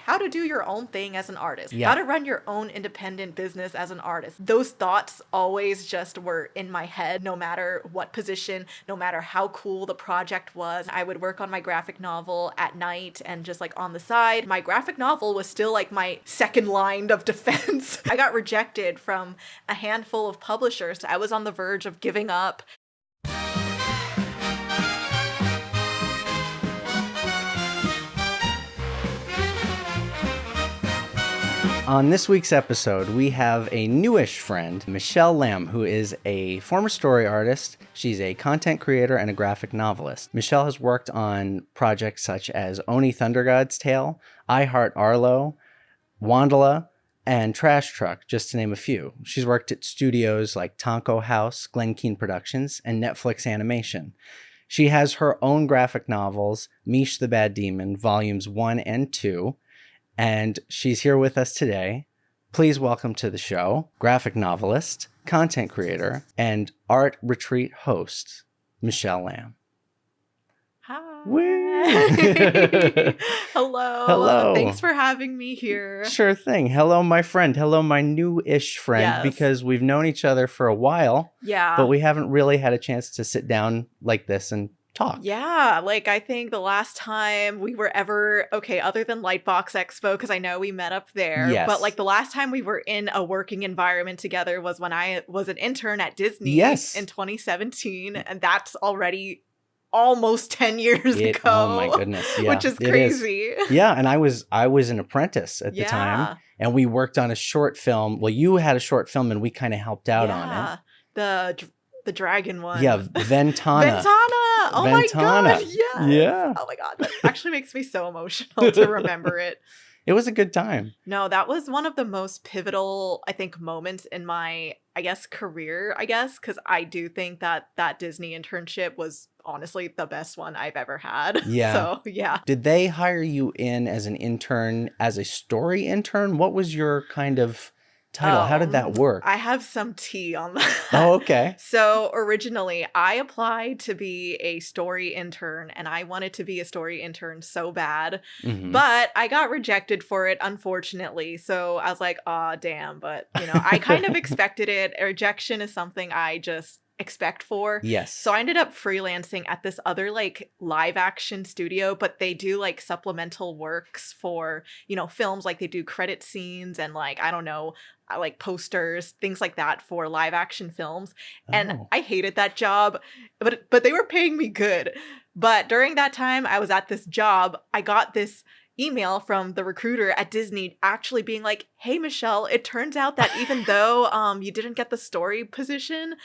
how to do your own thing as an artist, Yeah. how to run your own independent business as an artist. Those thoughts always just were in my head, no matter what position, no matter how cool the project was. I would work on my graphic novel at night and just like on the side. My graphic novel was still like my second line of defense. I got rejected from a handful of publishers. I was on the verge of giving up. On this week's episode, we have a newish friend, Michelle Lamb, who is a former story artist. She's a content creator and a graphic novelist. Michelle has worked on projects such as Oni Thundergod's Tale, I Heart Arlo, Wandala, and Trash Truck, just to name a few. She's worked at studios like Tonko House, Glen Keane Productions, and Netflix Animation. She has her own graphic novels, Meesh The Bad Demon, Volumes 1 and 2, and she's here with us today. Please welcome to the show, graphic novelist, content creator, and art retreat host, Michelle Lamb. Hi. Woo! Hello. Hello. Thanks for having me here. Sure thing. Hello, my friend. Hello, my new-ish friend, Yes. because we've known each other for a while, Yeah. but we haven't really had a chance to sit down like this and talk. Yeah, like I think the last time we were ever, okay, other than Lightbox Expo, because I know we met up there, Yes. but like the last time we were in a working environment together was when I was an intern at Disney Yes. in 2017, and that's already almost 10 years ago. Oh my goodness. Yeah, which is it crazy. Yeah, and I was an apprentice at the time, and we worked on a short film. Well, you had a short film and we kind of helped out on it. The dragon one. Yeah, Ventana. Ventana! Oh my Ventana. god, yes! Yeah. Oh my god, that actually makes me so emotional to remember it. It was a good time. No, that was one of the most pivotal, I think, moments in my, career, because I do think that Disney internship was honestly the best one I've ever had. Yeah. So, yeah. Did they hire you in as an intern, as a story intern? What was your kind of title? How did that work? I have some tea on that. Oh, okay. So originally I applied to be a story intern and I wanted to be a story intern so bad, but I got rejected for it, unfortunately. So I was like, aw, damn. But, I kind of expected it. A rejection is something I just expect for. Yes. So I ended up freelancing at this other like live action studio, but they do like supplemental works for, films, like they do credit scenes and like, I don't know, like posters, things like that for live action films. And I hated that job, but they were paying me good. But during that time I was at this job, I got this email from the recruiter at Disney actually being like, hey, Michelle, it turns out that even though you didn't get the story position,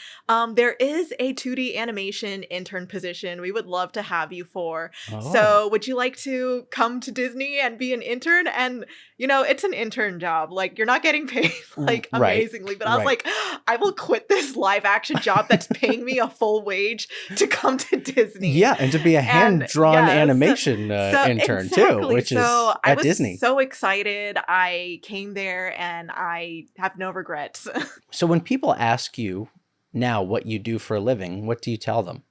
there is a 2D animation intern position we would love to have you for. Oh. So would you like to come to Disney and be an intern? And, it's an intern job. Like, you're not getting paid like amazingly. But I was like, I will quit this live action job that's paying me a full wage to come to Disney. Yeah, and to be a hand-drawn animation intern too, which is at Disney. I was so excited. I came there and I have no regrets. So when people ask you now what you do for a living, what do you tell them?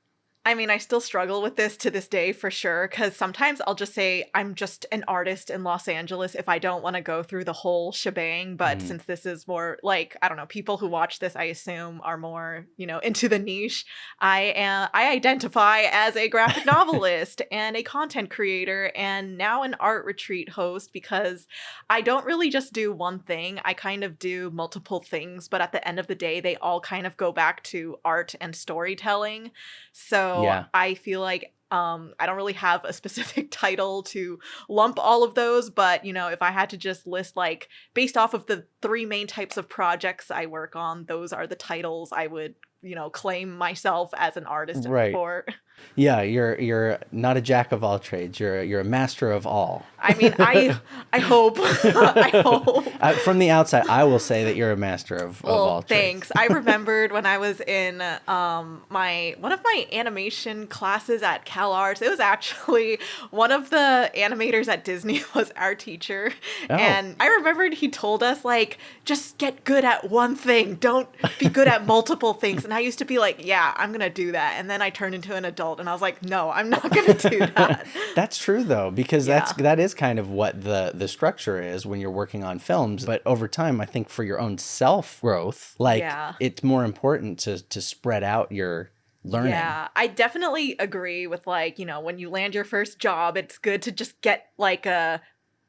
I mean, I still struggle with this to this day for sure, because sometimes I'll just say I'm just an artist in Los Angeles if I don't want to go through the whole shebang. But since this is more like, I don't know, people who watch this, I assume, are more, into the niche. I identify as a graphic novelist and a content creator and now an art retreat host, because I don't really just do one thing. I kind of do multiple things, but at the end of the day, they all kind of go back to art and storytelling. So I feel like I don't really have a specific title to lump all of those, but if I had to just list, like, based off of the 3 main types of projects I work on, those are the titles I would claim myself as an artist for. Yeah, you're not a jack of all trades. You're a master of all. I mean, I hope. I hope. From the outside, I will say that you're a master of all trades. Thanks. I remembered when I was in one of my animation classes at CalArts. It was actually one of the animators at Disney was our teacher, and I remembered he told us, like, just get good at one thing. Don't be good at multiple things. And I used to be like, yeah, I'm going to do that. And then I turned into an adult and I was like, no, I'm not going to do that. That's true though, because Yeah. that is kind of what the structure is when you're working on films. But over time, I think for your own self growth, like Yeah. it's more important to spread out your learning. Yeah, I definitely agree with like, when you land your first job, it's good to just get like a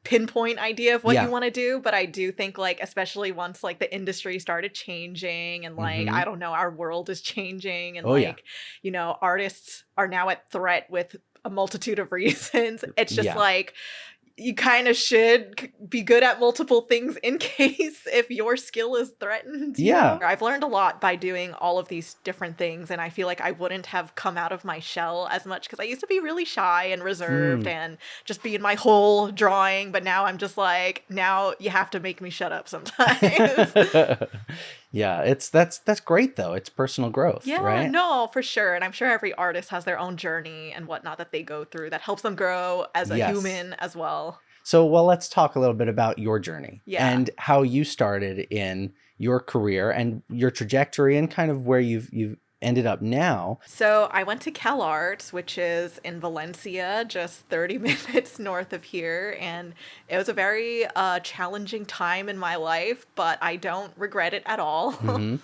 pinpoint idea of what Yeah. you want to do. But I do think like, especially once like the industry started changing and like, I don't know, our world is changing and Oh, yeah. artists are now at threat with a multitude of reasons. It's just Yeah. like, you kind of should be good at multiple things in case if your skill is threatened. Yeah. I've learned a lot by doing all of these different things, and I feel like I wouldn't have come out of my shell as much because I used to be really shy and reserved and just be in my whole drawing, but now I'm just like, now you have to make me shut up sometimes. Yeah, that's great though. It's personal growth, Yeah, right? no, for sure. And I'm sure every artist has their own journey and whatnot that they go through that helps them grow as a Yes. human as well. So, well, let's talk a little bit about your journey Yeah. and how you started in your career and your trajectory and kind of where you've ended up now. So I went to CalArts, which is in Valencia, just 30 minutes north of here. And it was a very challenging time in my life, but I don't regret it at all.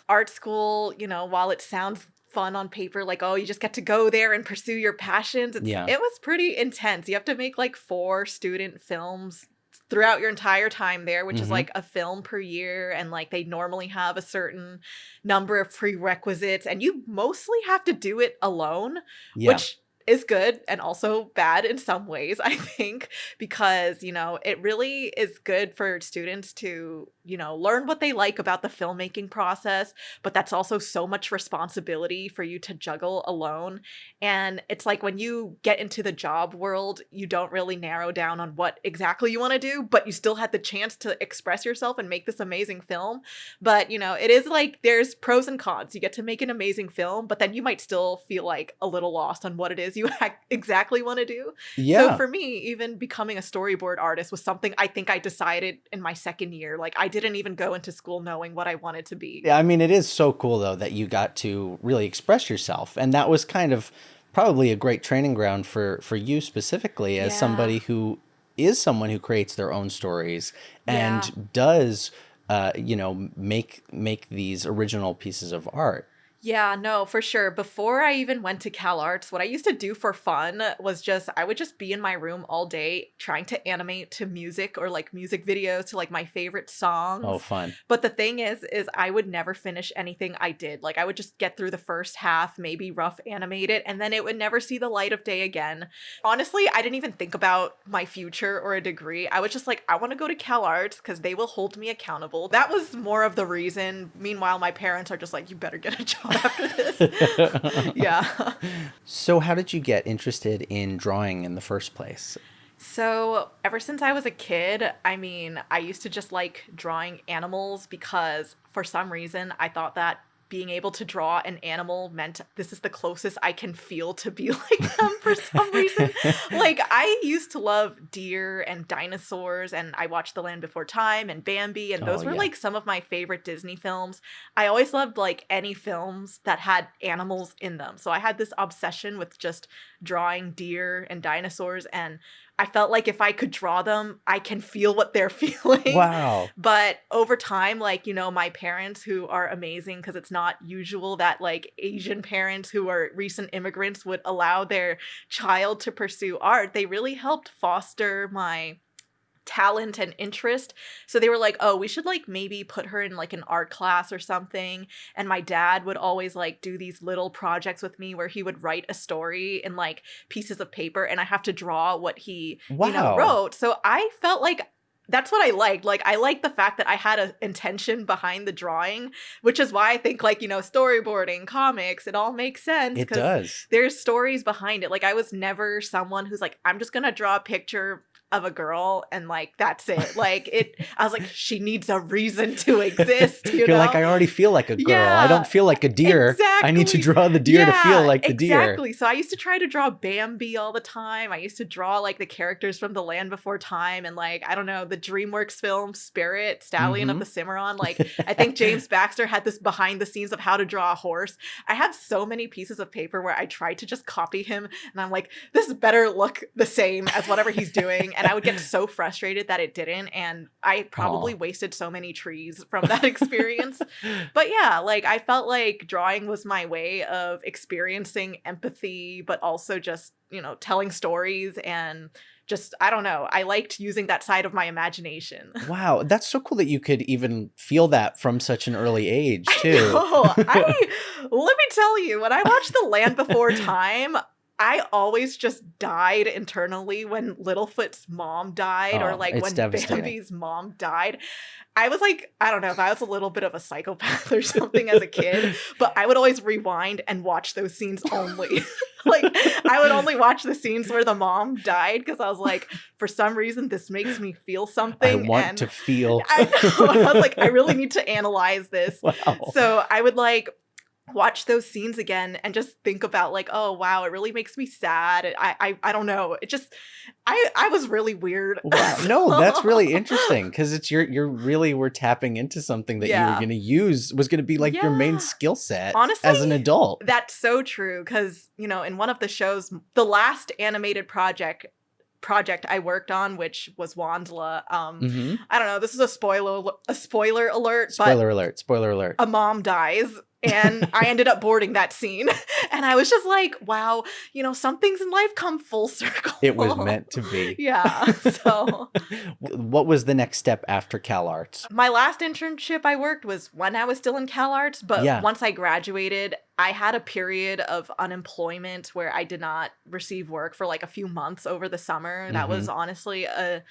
Art school, while it sounds fun on paper, like, oh, you just get to go there and pursue your passions. It was pretty intense. You have to make like 4 student films throughout your entire time there, which is like a film per year. And like they normally have a certain number of prerequisites and you mostly have to do it alone, which is good and also bad in some ways, I think, because, it really is good for students to, learn what they like about the filmmaking process, but that's also so much responsibility for you to juggle alone. And it's like when you get into the job world, you don't really narrow down on what exactly you want to do, but you still had the chance to express yourself and make this amazing film. But, it is like there's pros and cons. You get to make an amazing film, but then you might still feel like a little lost on what it is you exactly want to do. Yeah. So for me, even becoming a storyboard artist was something I think I decided in my second year. Like I didn't even go into school knowing what I wanted to be. Yeah, I mean, it is so cool though that you got to really express yourself, and that was kind of probably a great training ground for you specifically as somebody who is someone who creates their own stories and does make these original pieces of art. Yeah, no, for sure. Before I even went to CalArts, what I used to do for fun was I would just be in my room all day trying to animate to music or like music videos to like my favorite songs. Oh, fun. But the thing is I would never finish anything I did. Like I would just get through the first half, maybe rough animate it, and then it would never see the light of day again. Honestly, I didn't even think about my future or a degree. I was just like, I want to go to CalArts because they will hold me accountable. That was more of the reason. Meanwhile, my parents are just like, you better get a job after this. Yeah. So how did you get interested in drawing in the first place? So ever since I was a kid, I used to just like drawing animals because for some reason I thought that being able to draw an animal meant this is the closest I can feel to be like them for some reason. Like I used to love deer and dinosaurs, and I watched The Land Before Time and Bambi, and those were like some of my favorite Disney films. I always loved like any films that had animals in them. So I had this obsession with just drawing deer and dinosaurs, and I felt like if I could draw them, I can feel what they're feeling. Wow. But over time, like, my parents who are amazing, because it's not usual that like Asian parents who are recent immigrants would allow their child to pursue art, they really helped foster my talent and interest. So they were like, oh, we should like maybe put her in like an art class or something. And my dad would always like do these little projects with me where he would write a story in like pieces of paper and I have to draw what he wrote. So I felt like that's what I liked. Like, I liked the fact that I had an intention behind the drawing, which is why I think, like, storyboarding, comics, it all makes sense. It does. There's stories behind it. Like, I was never someone who's like, I'm just going to draw a picture of a girl and like that's it. Like I was like, she needs a reason to exist, you You're know? like, I already feel like a girl. I don't Yeah, feel like a deer. I need to exactly. draw the deer to feel Yeah, like the deer. exactly. So I used to try to draw Bambi all the time. I used to draw like the characters from The Land Before Time and like, I don't know, the DreamWorks film Spirit, Stallion of the Cimarron. Like, I think James Baxter had this behind the scenes of how to draw a horse. I have so many pieces of paper where I tried to just copy him and I'm like, this better look the same as whatever he's doing. And I would get so frustrated that it didn't. And I probably wasted so many trees from that experience. But yeah, like I felt like drawing was my way of experiencing empathy, but also just, you know, telling stories and just, I don't know. I liked using that side of my imagination. Wow, that's so cool that you could even feel that from such an early age, too. Let me tell you, when I watched The Land Before Time, I always just died internally when Littlefoot's mom died or like when Bambi's mom died. I was like, I don't know if I was a little bit of a psychopath or something as a kid, but I would always rewind and watch those scenes only. Like, I would only watch the scenes where the mom died because I was like, for some reason, this makes me feel something. I want to feel. I know. I was like, I really need to analyze this. Wow. So I would like watch those scenes again and just think about like, oh wow, it really makes me sad. I don't know. It just I was really weird. Wow. No, that's really interesting because it's you're really were tapping into something that you were going to use was going to be like your main skill set. Honestly, as an adult. That's so true because, you know, in one of the shows, the last animated project I worked on, which was Wandsla. I don't know, this is a spoiler alert. Spoiler alert. A mom dies. And I ended up boarding that scene. And I was just like, wow, you know, some things in life come full circle. It was meant to be. Yeah. So what was the next step after CalArts? My last internship I worked was when I was still in CalArts. But once I graduated, I had a period of unemployment where I did not receive work for like a few months over the summer. That was honestly a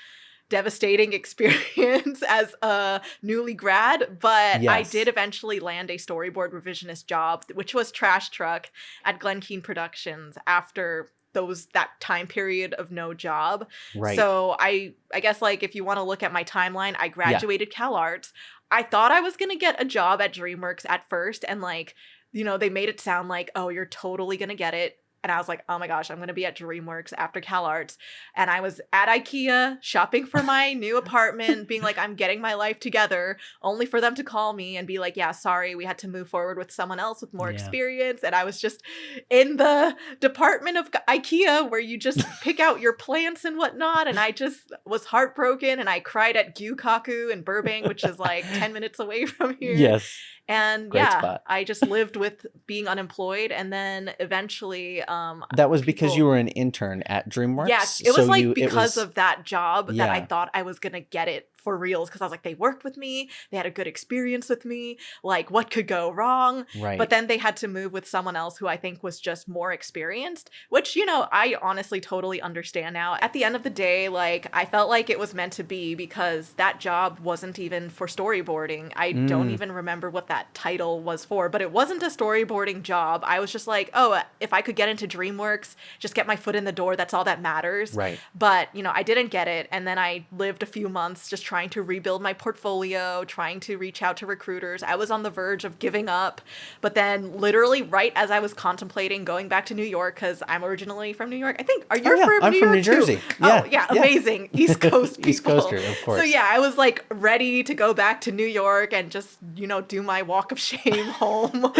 devastating experience as a newly grad, but I did eventually land a storyboard revisionist job, which was Trash Truck at Glen Keane Productions after that time period of no job. Right. So I guess like if you want to look at my timeline, I graduated CalArts. I thought I was going to get a job at DreamWorks at first and like, you know, they made it sound like, oh, you're totally going to get it. And I was like, oh my gosh, I'm going to be at DreamWorks after CalArts. And I was at IKEA shopping for my new apartment, being like, I'm getting my life together, only for them to call me and be like, yeah, sorry, we had to move forward with someone else with more experience. And I was just in the department of IKEA where you just pick out your plants and whatnot. And I just was heartbroken and I cried at Gyukaku in Burbank, which is like 10 minutes away from here. Yes. And great spot. I just lived with being unemployed. And then eventually, that was because you were an intern at DreamWorks? Yes, it was like because of that job that I thought I was going to get it for reals because I was like, they worked with me. They had a good experience with me. Like, what could go wrong? Right. But then they had to move with someone else who I think was just more experienced, which, you know, I honestly totally understand now. At the end of the day, like, I felt like it was meant to be because that job wasn't even for storyboarding. I don't even remember what that title was for, but it wasn't a storyboarding job. I was just like, oh, if I could get into DreamWorks, just get my foot in the door, that's all that matters. Right. But, you know, I didn't get it. And then I lived a few months just trying to rebuild my portfolio, trying to reach out to recruiters. I was on the verge of giving up. But then literally right as I was contemplating going back to New York, because I'm originally from New York. I think, are you from New York? I'm from New Jersey. Yeah. Oh, yeah, amazing. East Coast people. East Coaster, of course. So yeah, I was like ready to go back to New York and just, you know, do my walk of shame home.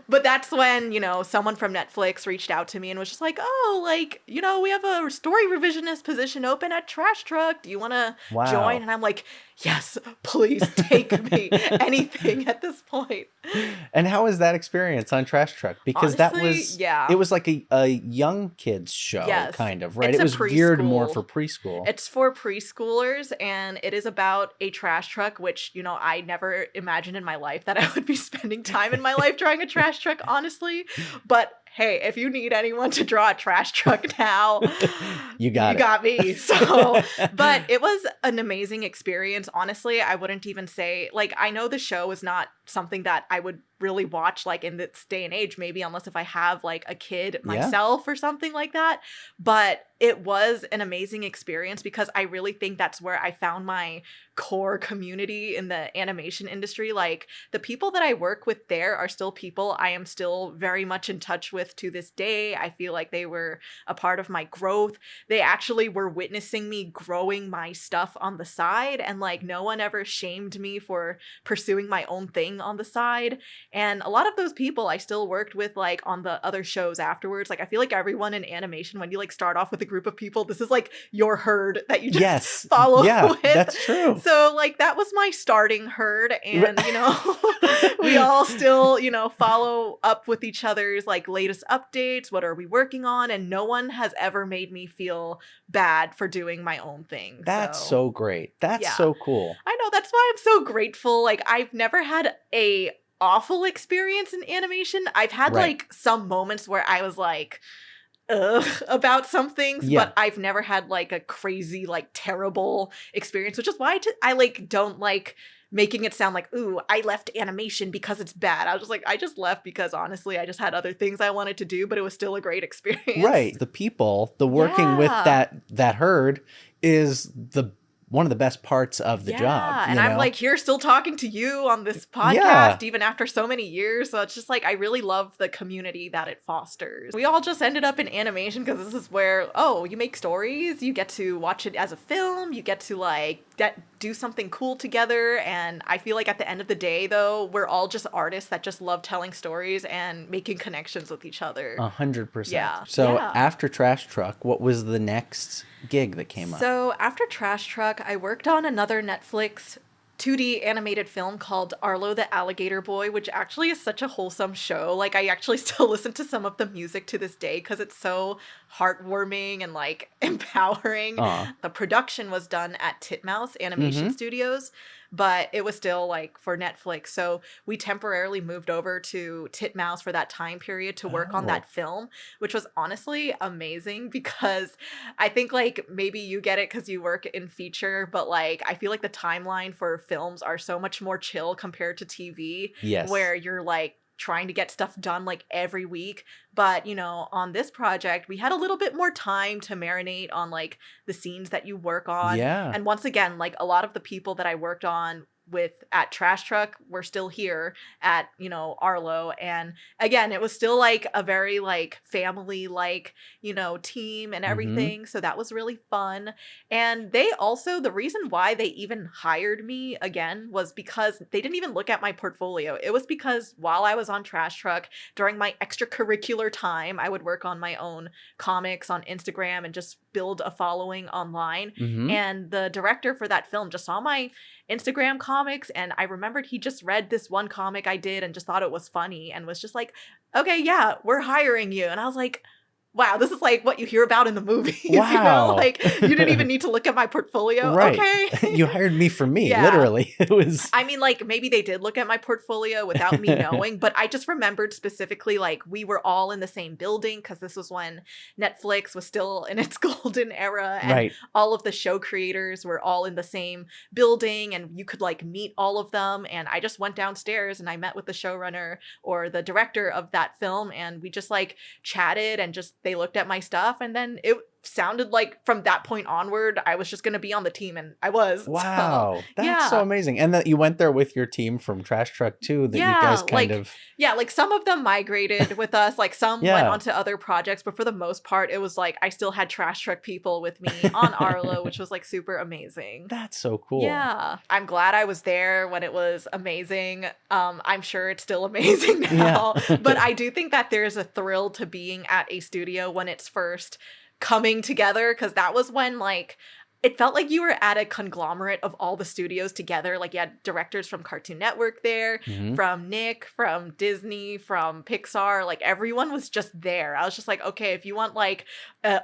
But that's when, you know, someone from Netflix reached out to me and was just like, oh, like, you know, we have a story revisionist position open at Trash Truck. Do you want to join? And I'm like, yes, please take me. Anything at this point. And how was that experience on Trash Truck? Because honestly, it was like a young kids show, kind of, right? It was geared more for preschool. It's for preschoolers, and it is about a trash truck, which, you know, I never imagined in my life that I would be spending time in my life drawing a trash truck, honestly. But hey, if you need anyone to draw a trash truck now, You got me. So, but it was an amazing experience. Honestly, I wouldn't even say, like, I know the show is not something that I would really watch like in this day and age, maybe unless if I have like a kid myself or something like that. But it was an amazing experience because I really think that's where I found my core community in the animation industry. Like the people that I work with there are still people I am still very much in touch with to this day. I feel like they were a part of my growth. They actually were witnessing me growing my stuff on the side, and like no one ever shamed me for pursuing my own thing on the side. And a lot of those people I still worked with like on the other shows afterwards. Like I feel like everyone in animation, when you like start off with a group of people, this is like your herd that you just follow with. That's true. So like that was my starting herd, and we all still, follow up with each other's like latest updates, what are we working on, and no one has ever made me feel bad for doing my own thing. That's so great. That's so cool. I know, that's why I'm so grateful. Like I've never had a awful experience in animation. I've had like some moments where I was like, ugh, about some things, but I've never had like a crazy, like terrible experience, which is why I like don't like making it sound like, ooh, I left animation because it's bad. I was just like, I just left because honestly, I just had other things I wanted to do, but it was still a great experience. Right. The people, the working with that herd is one of the best parts of the job. Yeah, and I'm like here still talking to you on this podcast even after so many years. So it's just like I really love the community that it fosters. We all just ended up in animation because this is where, you make stories, you get to watch it as a film, you get to like do something cool together. And I feel like at the end of the day, though, we're all just artists that just love telling stories and making connections with each other. 100%. Yeah. So after Trash Truck, what was the next gig that came up? So after Trash Truck, I worked on another Netflix 2D animated film called Arlo the Alligator Boy, which actually is such a wholesome show. Like I actually still listen to some of the music to this day because it's so heartwarming and like empowering. The production was done at Titmouse Animation Studios, but it was still like for Netflix. So we temporarily moved over to Titmouse for that time period to work on that film, which was honestly amazing because I think like maybe you get it because you work in feature, but like I feel like the timeline for films are so much more chill compared to TV, where you're like trying to get stuff done like every week. But on this project we had a little bit more time to marinate on like the scenes that you work on. And once again, like a lot of the people that I worked on with at Trash Truck were still here at Arlo, and again it was still like a very like family like team and everything. So that was really fun. And they also, the reason why they even hired me again was because they didn't even look at my portfolio. It was because while I was on Trash Truck, during my extracurricular time, I would work on my own comics on Instagram and just build a following online. And the director for that film just saw my Instagram comics, and I remembered he just read this one comic I did and just thought it was funny and was just like, okay, yeah, we're hiring you. And I was like, wow, this is like what you hear about in the movies. Wow. Like you didn't even need to look at my portfolio. Right. Okay. You hired me for me, literally. It was, I mean, like maybe they did look at my portfolio without me knowing, but I just remembered specifically like we were all in the same building because this was when Netflix was still in its golden era, and all of the show creators were all in the same building and you could like meet all of them. And I just went downstairs and I met with the showrunner or the director of that film, and we just like chatted and just they looked at my stuff, and then it sounded like from that point onward I was just going to be on the team, and I was. Wow. So, that's so amazing. And that you went there with your team from Trash Truck too, that you guys kind of like some of them migrated with us, like some went on to other projects, but for the most part it was like I still had Trash Truck people with me on Arlo, which was like super amazing. That's so cool. Yeah, I'm glad I was there when it was amazing. I'm sure it's still amazing now. But I do think that there's a thrill to being at a studio when it's first coming together, because that was when like it felt like you were at a conglomerate of all the studios together. Like you had directors from Cartoon Network there, from Nick, from Disney, from Pixar, like everyone was just there. I was just like, okay, if you want like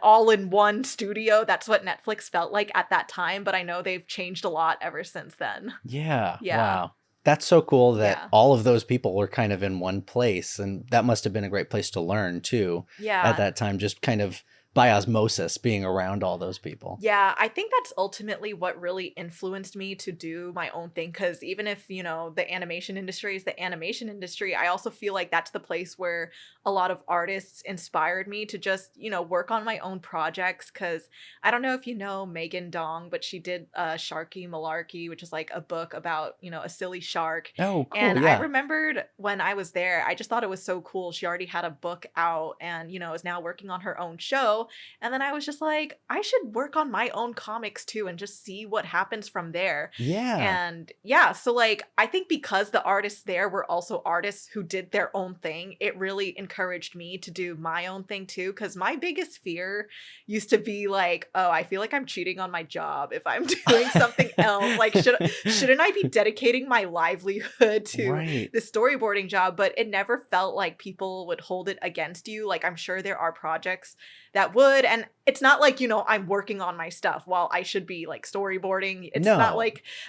all in one studio, that's what Netflix felt like at that time. But I know they've changed a lot ever since then. Yeah. Wow. That's so cool that Yeah. all of those people were kind of in one place. And that must have been a great place to learn too at Yeah. that time, just kind of by osmosis being around all those people. Yeah, I think that's ultimately what really influenced me to do my own thing. Because even if, the animation industry is the animation industry, I also feel like that's the place where a lot of artists inspired me to just, work on my own projects. Because I don't know if you know Megan Dong, but she did Sharky Malarkey, which is like a book about, a silly shark. Oh, cool. And I Yeah. remembered when I was there, I just thought it was so cool. She already had a book out and, is now working on her own show. And then I was just like, I should work on my own comics too and just see what happens from there. Yeah. And yeah, so like I think because the artists there were also artists who did their own thing, it really encouraged me to do my own thing too. Cause my biggest fear used to be like, oh, I feel like I'm cheating on my job if I'm doing something else. Like, shouldn't I be dedicating my livelihood to Right. the storyboarding job? But it never felt like people would hold it against you. Like I'm sure there are projects that would. And it's not like, I'm working on my stuff while I should be like storyboarding. No.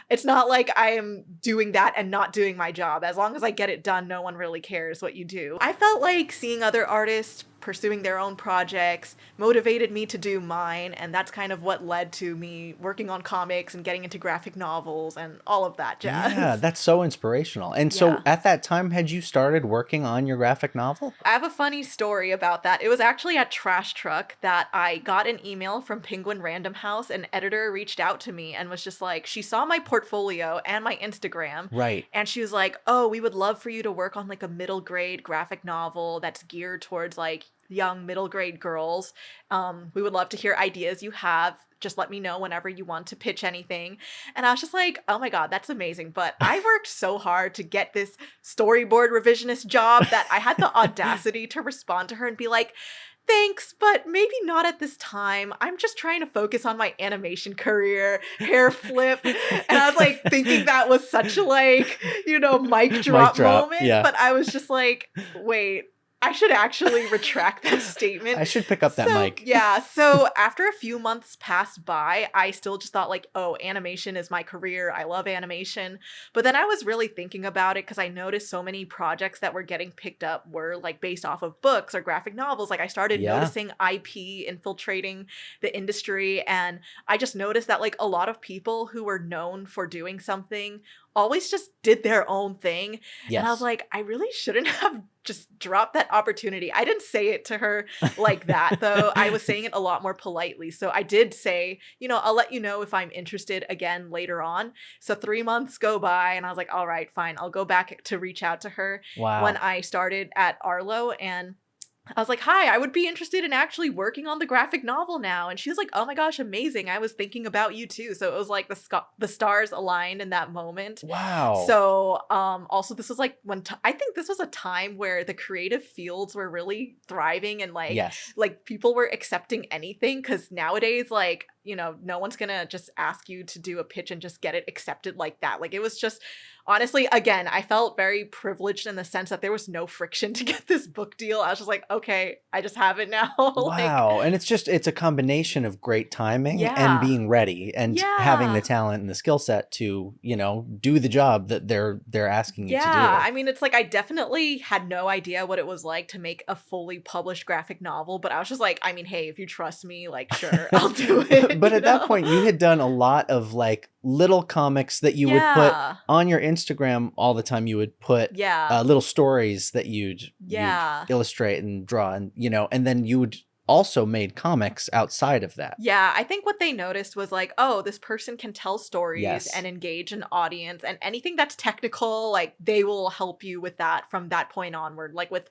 It's not like I am doing that and not doing my job. As long as I get it done, no one really cares what you do. I felt like seeing other artists pursuing their own projects motivated me to do mine, and that's kind of what led to me working on comics and getting into graphic novels and all of that jazz. Yeah, that's so inspirational. And so Yeah. at that time, had you started working on your graphic novel? I have a funny story about that. It was actually at Trash Truck that I got an email from Penguin Random House. An editor reached out to me and was just like, she saw my portfolio and my Instagram. Right. And she was like, oh, we would love for you to work on like a middle grade graphic novel that's geared towards like young middle grade girls. We would love to hear ideas you have. Just let me know whenever you want to pitch anything. And I was just like, oh my God, that's amazing. But I worked so hard to get this storyboard revisionist job that I had the audacity to respond to her and be like, thanks, but maybe not at this time. I'm just trying to focus on my animation career, hair flip. And I was like thinking that was such a like, mic drop moment. Yeah. But I was just like, wait, I should actually retract that statement. I should pick up that mic. Yeah. So after a few months passed by, I still just thought like, oh, animation is my career. I love animation. But then I was really thinking about it because I noticed so many projects that were getting picked up were like based off of books or graphic novels. Like I started noticing IP infiltrating the industry. And I just noticed that like a lot of people who were known for doing something always just did their own thing. Yes. And I was like, I really shouldn't have just dropped that opportunity. I didn't say it to her like that, though. I was saying it a lot more politely. So I did say, I'll let you know if I'm interested again later on. So 3 months go by and I was like, all right, fine. I'll go back to reach out to her when I started at Arlo. And I was like, hi, I would be interested in actually working on the graphic novel now. And she was like, oh my gosh, amazing. I was thinking about you too. So it was like the stars aligned in that moment. Wow. So also this was like I think this was a time where the creative fields were really thriving and like, like people were accepting anything. Cause nowadays, like, no one's gonna just ask you to do a pitch and just get it accepted like that. Like it was just, honestly, again, I felt very privileged in the sense that there was no friction to get this book deal. I was just like, okay, I just have it now. Wow. And it's a combination of great timing and being ready and having the talent and the skill set to, do the job that they're asking you to do. Yeah. I mean, it's like I definitely had no idea what it was like to make a fully published graphic novel, but I was just like, I mean, hey, if you trust me, like, sure, I'll do it. But at that point, you had done a lot of like little comics that you would put on your Instagram all the time. You would put little stories that you'd illustrate and draw, and and then you would also made comics outside of that. Yeah, I think what they noticed was like, oh, this person can tell stories and engage an audience, and anything that's technical, like they will help you with that from that point onward, like with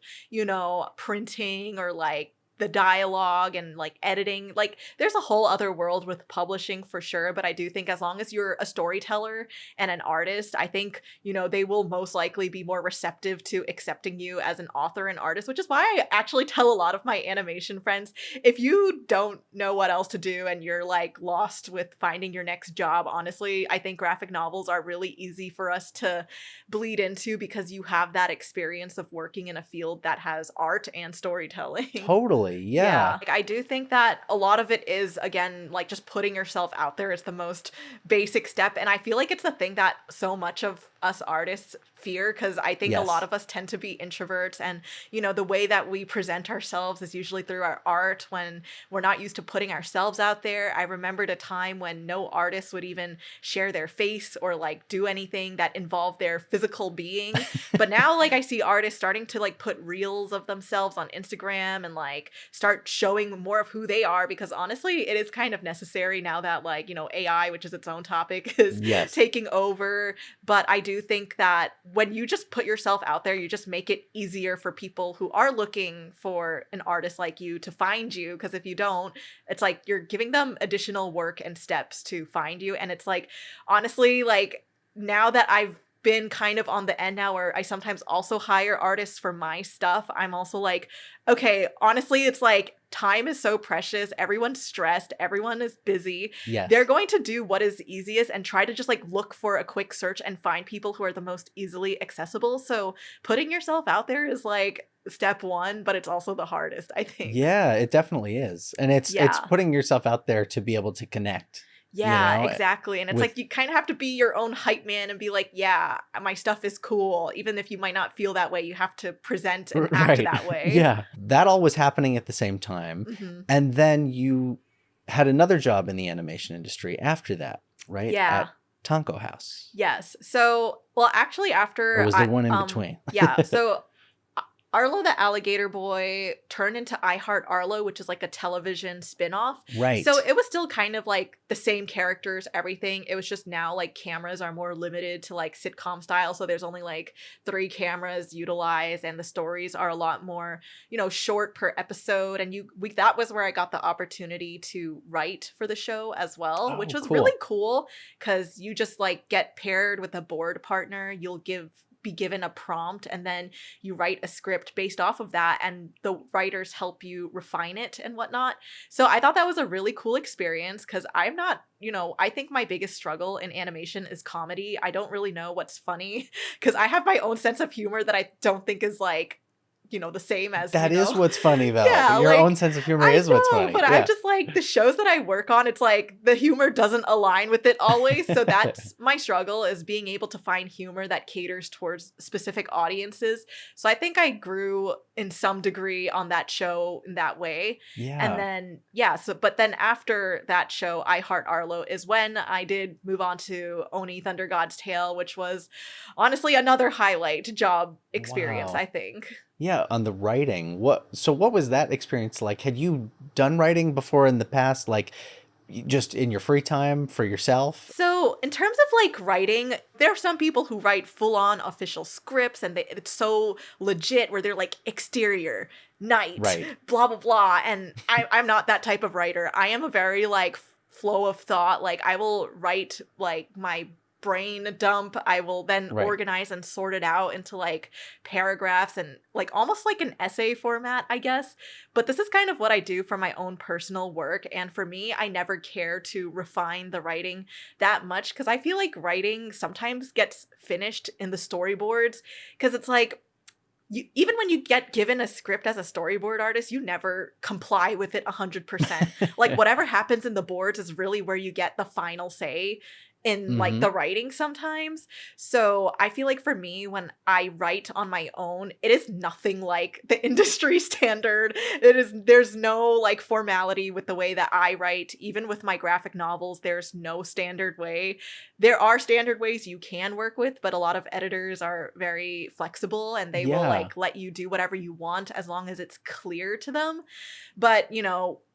printing or like the dialogue and like editing. Like there's a whole other world with publishing for sure, but I do think as long as you're a storyteller and an artist, I think they will most likely be more receptive to accepting you as an author and artist, which is why I actually tell a lot of my animation friends, if you don't know what else to do and you're like lost with finding your next job, honestly, I think graphic novels are really easy for us to bleed into because you have that experience of working in a field that has art and storytelling. Totally. Yeah. Like, I do think that a lot of it is, again, like just putting yourself out there is the most basic step. And I feel like it's the thing that so much of us artists fear, because I think a Yes. lot of us tend to be introverts, and the way that we present ourselves is usually through our art when we're not used to putting ourselves out there. I remembered a time when no artist would even share their face or like do anything that involved their physical being. But now like I see artists starting to like put reels of themselves on Instagram and like start showing more of who they are, because honestly it is kind of necessary now that like AI, which is its own topic, is Yes. taking over. But I do think that when you just put yourself out there, you just make it easier for people who are looking for an artist like you to find you, because if you don't, it's like you're giving them additional work and steps to find you. And it's like, honestly, like now that I've been kind of on the end now where I sometimes also hire artists for my stuff, I'm also like, okay, honestly, it's like time is so precious. Everyone's stressed. Everyone is busy. Yes. They're going to do what is easiest and try to just like look for a quick search and find people who are the most easily accessible. So putting yourself out there is like step one, but it's also the hardest, I think. Yeah, it definitely is. And it's putting yourself out there to be able to connect. Yeah, exactly. And it's with- like you kind of have to be your own hype man and be like, yeah, my stuff is cool. Even if you might not feel that way, you have to present and act that way. Yeah. That all was happening at the same time. Mhm. And then you had another job in the animation industry after that, right? Yeah. At Tonko House. Yes. So, well, actually, after Or was there one in between? Yeah. So Arlo the Alligator Boy turned into I Heart Arlo, which is like a television spinoff. Right. So it was still kind of like the same characters, everything. It was just now like cameras are more limited to like sitcom style. So there's only like 3 cameras utilized, and the stories are a lot more, short per episode. And that was where I got the opportunity to write for the show as well, which was really cool, because you just like get paired with a board partner. You'll be given a prompt, and then you write a script based off of that, and the writers help you refine it and whatnot. So I thought that was a really cool experience, because I'm not, I think my biggest struggle in animation is comedy. I don't really know what's funny, because I have my own sense of humor that I don't think is like, the same as that is what's funny though. Yeah, your like, own sense of humor is what's funny. But I'm just like, the shows that I work on, it's like the humor doesn't align with it always. So that's my struggle, is being able to find humor that caters towards specific audiences. So I think I grew in some degree on that show in that way. Yeah. And then but then after that show, I Heart Arlo, is when I did move on to Oni Thunder God's Tale, which was honestly another highlight job experience, Wow. I think. Yeah, on the writing. What was that experience like? Had you done writing before in the past, like just in your free time for yourself? So in terms of like writing, there are some people who write full on official scripts, and it's so legit where they're like exterior, night, Right. blah, blah, blah. And I'm not that type of writer. I am a very like flow of thought. Like I will write like my brain dump. I will then organize and sort it out into like paragraphs and like almost like an essay format, I guess. But this is kind of what I do for my own personal work. And for me, I never care to refine the writing that much, because I feel like writing sometimes gets finished in the storyboards, because it's like, even when you get given a script as a storyboard artist, you never comply with it 100%. Like whatever happens in the boards is really where you get the final say in like the writing sometimes. So I feel like for me, when I write on my own, it is nothing like the industry standard. There's no like formality with the way that I write. Even with my graphic novels, there's no standard way. There are standard ways you can work with, but a lot of editors are very flexible, and they will like let you do whatever you want as long as it's clear to them. But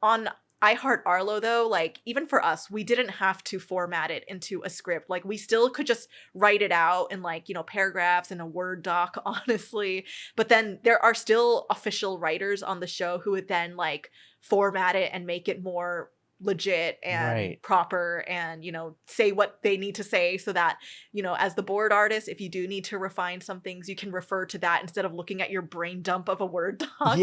on I Heart Arlo, though, like even for us, we didn't have to format it into a script. Like we still could just write it out in like, paragraphs in a Word doc, honestly. But then there are still official writers on the show who would then like format it and make it more legit and proper, and say what they need to say, so that as the board artist, if you do need to refine some things, you can refer to that instead of looking at your brain dump of a Word doc.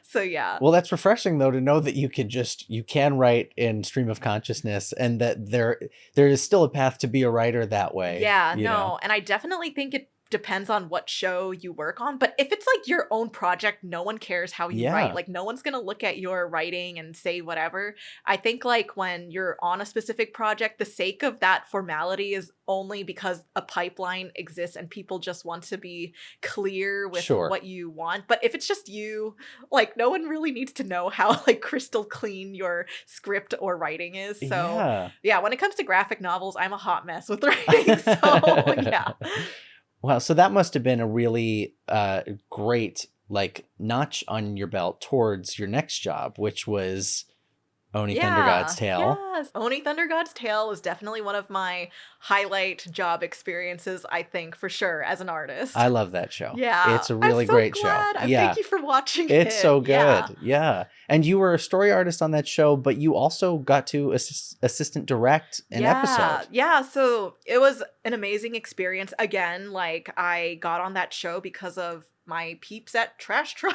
So well, that's refreshing though, to know that you can write in stream of consciousness, and that there is still a path to be a writer that way. And I definitely think it depends on what show you work on. But if it's like your own project, no one cares how you write. Yeah. Like no one's gonna look at your writing and say whatever. I think like when you're on a specific project, the sake of that formality is only because a pipeline exists and people just want to be clear with Sure. what you want. But if it's just you, like no one really needs to know how like crystal clean your script or writing is. So Yeah. yeah, when it comes to graphic novels, I'm a hot mess with writing. So yeah. Wow. So that must have been a really great like notch on your belt towards your next job, which was Oni Thunder God's Tale. Yes. Oni Thunder God's Tale was definitely one of my highlight job experiences, I think, for sure, as an artist. I love that show. Yeah. It's a really great show. Thank you for watching it. It's so good. Yeah. Yeah. And you were a story artist on that show, but you also got to assistant direct an episode. Yeah. So it was an amazing experience. Again, like I got on that show because of my peeps at Trash Truck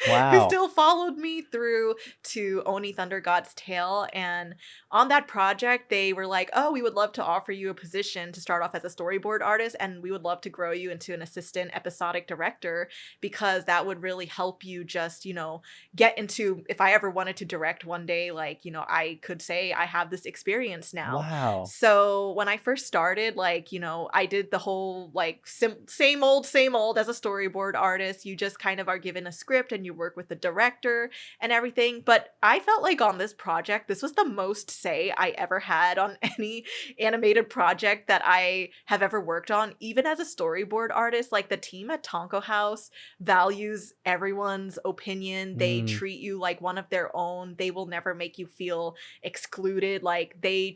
Wow. who still followed me through to Oni Thunder God's Tale. And on that project, they were like, oh, we would love to offer you a position to start off as a storyboard artist, and we would love to grow you into an assistant episodic director, because that would really help you just, you know, get into, if I ever wanted to direct one day, like, you know, I could say I have this experience now. Wow. So when I first started, like, you know, I did the whole like same old as a storyboard artist. You just kind of are given a script and you work with the director and everything. But I felt like on this project, this was the most say I ever had on any animated project that I have ever worked on. Even as a storyboard artist, like the team at Tonko House values everyone's opinion. They treat you like one of their own. They will never make you feel excluded. Like they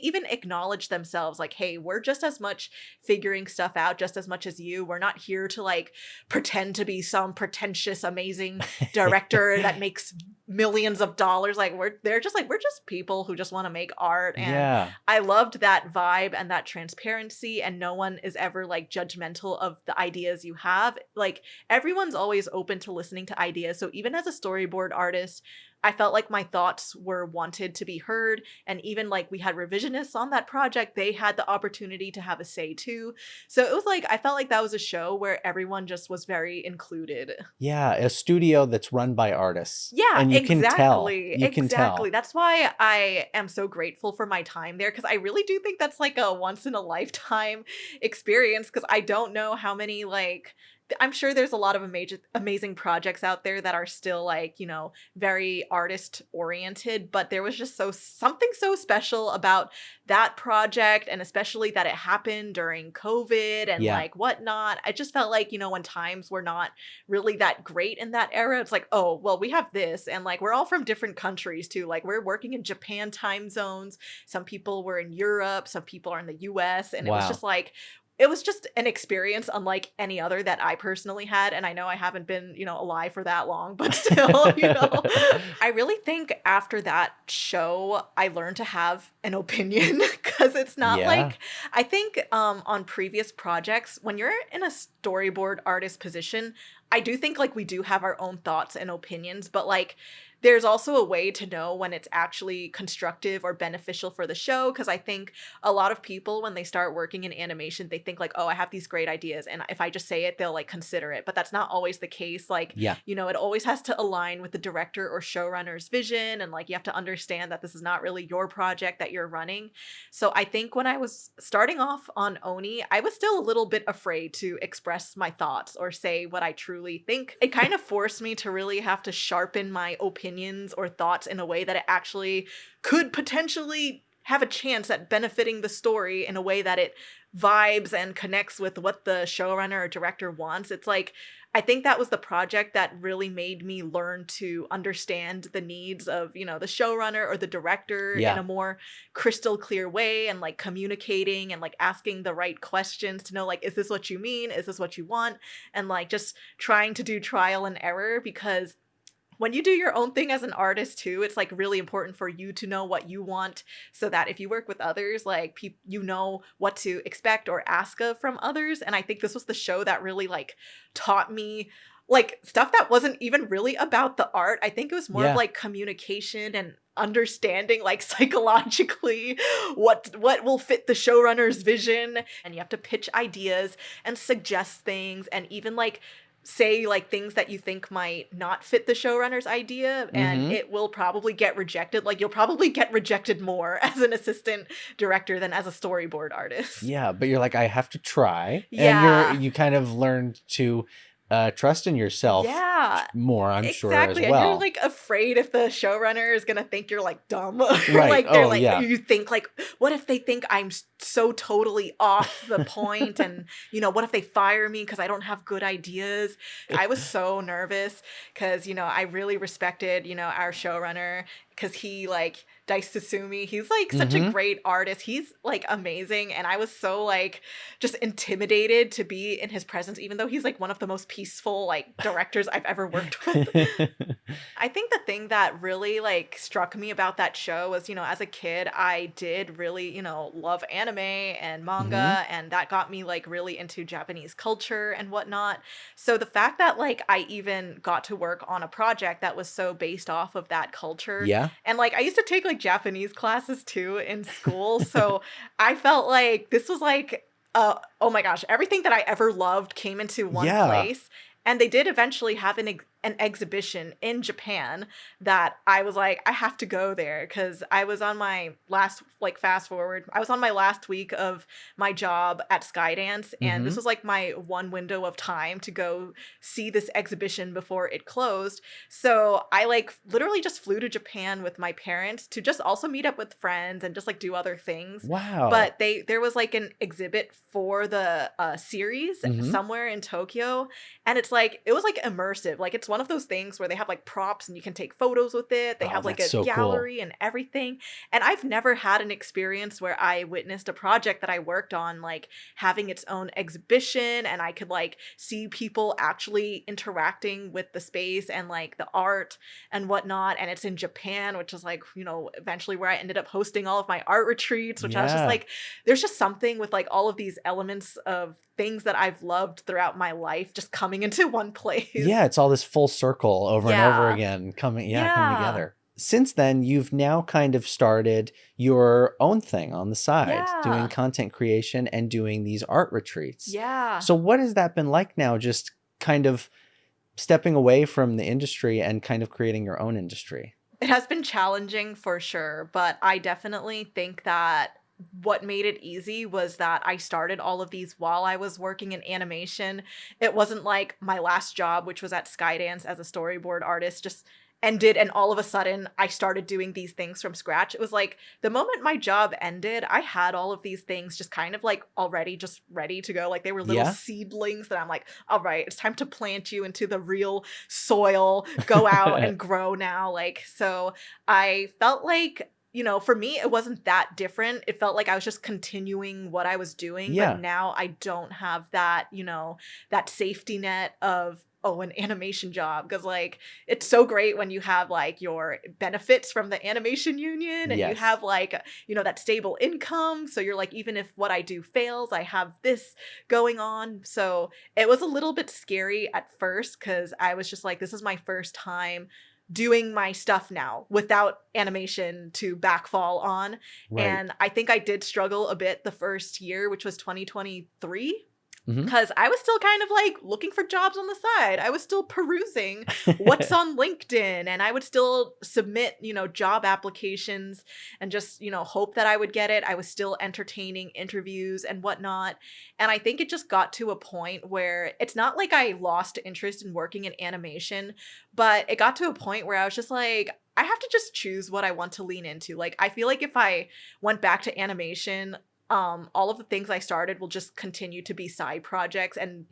even acknowledge themselves like, hey, we're just as much figuring stuff out just as much as you. We're not here to like pretend to be some pretentious, amazing director that makes millions of dollars. Like we're just people who just want to make art. And yeah. I loved that vibe and that transparency, and no one is ever like judgmental of the ideas you have. Like everyone's always open to listening to ideas. So even as a storyboard artist, I felt like my thoughts were wanted to be heard. And even like we had revisionists on that project, they had the opportunity to have a say too. So it was like, I felt like that was a show where everyone just was very included. Yeah. A studio that's run by artists. Yeah, and you exactly. can tell. You can tell. That's why I am so grateful for my time there, because I really do think that's like a once in a lifetime experience, because I don't know how many like, I'm sure there's a lot of amazing projects out there that are still like, you know, very artist oriented, but there was just something so special about that project, and especially that it happened during COVID and like whatnot. I just felt like, you know, when times were not really that great in that era, it's like, oh, well, we have this, and like we're all from different countries too. Like we're working in Japan time zones. Some people were in Europe, some people are in the US, and it was just like, it was just an experience unlike any other that I personally had. And I know I haven't been, you know, alive for that long, but still, you know, I really think after that show, I learned to have an opinion, because it's not like, I think on previous projects, when you're in a storyboard artist position, I do think like we do have our own thoughts and opinions, but like there's also a way to know when it's actually constructive or beneficial for the show. Because I think a lot of people, when they start working in animation, they think like, oh, I have these great ideas, and if I just say it, they'll like consider it. But that's not always the case. Like, you know, it always has to align with the director or showrunner's vision. And like, you have to understand that this is not really your project that you're running. So I think when I was starting off on Oni, I was still a little bit afraid to express my thoughts or say what I truly think. It kind of forced me to really have to sharpen my opinions or thoughts in a way that it actually could potentially have a chance at benefiting the story in a way that it vibes and connects with what the showrunner or director wants. It's like, I think that was the project that really made me learn to understand the needs of, you know, the showrunner or the director in a more crystal clear way, and like communicating and like asking the right questions to know like, is this what you mean? Is this what you want? And like just trying to do trial and error, because when you do your own thing as an artist too, it's like really important for you to know what you want, so that if you work with others, like you know what to expect or ask of from others. And I think this was the show that really like taught me like stuff that wasn't even really about the art. I think it was more of Yeah. like communication and understanding like psychologically what will fit the showrunner's vision, and you have to pitch ideas and suggest things and even like say like things that you think might not fit the showrunner's idea, and Mm-hmm. it will probably get rejected. Like you'll probably get rejected more as an assistant director than as a storyboard artist. Yeah, but you're like, I have to try, and Yeah. you kind of learned to trust in yourself Yeah. more, I'm sure, as Exactly. And you're well. like afraid if the showrunner is gonna think you're like dumb. Or Right. like they're Oh, like yeah. you think like, what if they think I'm so totally off the point, and what if they fire me because I don't have good ideas? I was so nervous because I really respected, our showrunner, because he like Dice Sasumi, he's like such a Mm-hmm. great artist. He's like amazing. And I was so like just intimidated to be in his presence, even though he's like one of the most peaceful like directors I've ever worked with. I think the thing that really like struck me about that show was, as a kid, I did really, love anime and Mm-hmm. manga, and that got me like really into Japanese culture and whatnot. So the fact that like I even got to work on a project that was so based off of that culture, Yeah. and like I used to take like Japanese classes too in school, so I felt like this was like oh my gosh, everything that I ever loved came into one Yeah. place. And they did eventually have an exhibition in Japan that I was like, I have to go there, because I was on my last, like, fast forward, I was on my last week of my job at Skydance, and Mm-hmm. this was like my one window of time to go see this exhibition before it closed. So I like literally just flew to Japan with my parents to just also meet up with friends and just like do other things. Wow. But there was like an exhibit for the series Mm-hmm. somewhere in Tokyo, and it's like it was like immersive. Like it's one of those things where they have like props and you can take photos with it. They Oh, have like that's a so cool. gallery and everything. And I've never had an experience where I witnessed a project that I worked on like having its own exhibition, and I could like see people actually interacting with the space and like the art and whatnot. And it's in Japan, which is like, eventually where I ended up hosting all of my art retreats, which I was just Yeah. like, there's just something with like all of these elements of things that I've loved throughout my life just coming into one place. Yeah, it's all this full circle over and over Yeah. again coming Yeah. together. Since then, you've now kind of started your own thing on the side, doing Yeah. content creation and doing these art retreats. Yeah. So what has that been like now, just kind of stepping away from the industry and kind of creating your own industry? It has been challenging for sure, but I definitely think that what made it easy was that I started all of these while I was working in animation. It wasn't like my last job, which was at Skydance as a storyboard artist, just ended and all of a sudden I started doing these things from scratch. It was like the moment my job ended, I had all of these things just kind of like already just ready to go. Like they were little Yeah. seedlings that I'm like, all right, it's time to plant you into the real soil, go out and grow now. Like, so I felt like, for me, it wasn't that different. It felt like I was just continuing what I was doing, but Yeah. now I don't have that, that safety net of, oh, an animation job. Because, like, it's so great when you have, like, your benefits from the animation union and you Yes. have, like, that stable income. So you're like, even if what I do fails, I have this going on. So it was a little bit scary at first because I was just like, this is my first time doing my stuff now without animation to backfall on. Right. And I think I did struggle a bit the first year, which was 2023. Mhm. Because I was still kind of like looking for jobs on the side. I was still perusing what's on LinkedIn, and I would still submit, job applications and just, hope that I would get it. I was still entertaining interviews and whatnot. And I think it just got to a point where it's not like I lost interest in working in animation, but it got to a point where I was just like, I have to just choose what I want to lean into. Like, I feel like if I went back to animation, all of the things I started will just continue to be side projects. And,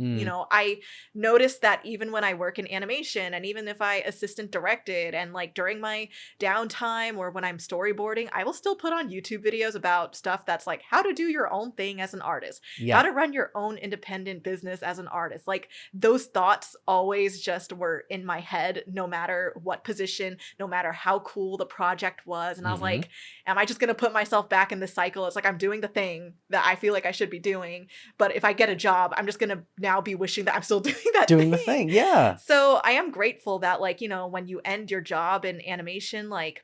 I noticed that even when I work in animation and even if I assistant directed and like during my downtime or when I'm storyboarding, I will still put on YouTube videos about stuff that's like how to do your own thing as an artist, how Yeah. to run your own independent business as an artist. Like those thoughts always just were in my head, no matter what position, no matter how cool the project was. And I was Mhm. like, am I just going to put myself back in this cycle? It's like I'm doing the thing thing that I feel like I should be doing. But if I get a job, I'm just going to now be wishing that I'm still doing that Doing thing. the thing. Yeah. So I am grateful that, like, you know, when you end your job in animation, like,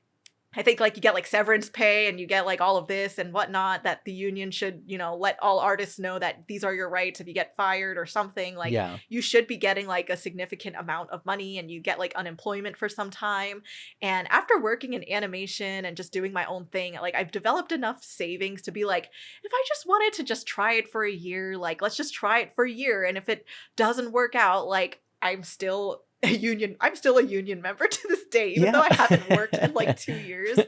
I think like you get like severance pay and you get like all of this and whatnot, that the union should, you know, let all artists know that these are your rights if you get fired or something. Like Yeah. you should be getting like a significant amount of money, and you get like unemployment for some time. And after working in animation and just doing my own thing, like I've developed enough savings to be like, if I just wanted to just try it for a year, like let's just try it for a year. And if it doesn't work out, like I'm still a union member to this day, even though I haven't worked in like 2 years.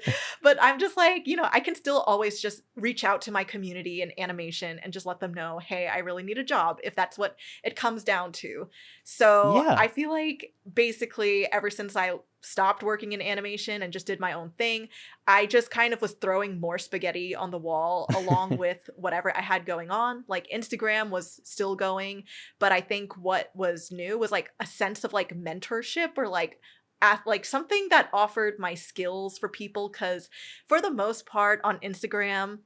But I'm just like, you know, I can still always just reach out to my community in animation and just let them know, hey, I really need a job, if that's what it comes down to. So Yeah. I feel like basically ever since I stopped working in animation and just did my own thing, I just kind of was throwing more spaghetti on the wall along with whatever I had going on. Like Instagram was still going, but I think what was new was like a sense of like mentorship, or like like something that offered my skills for people. Because for the most part on Instagram,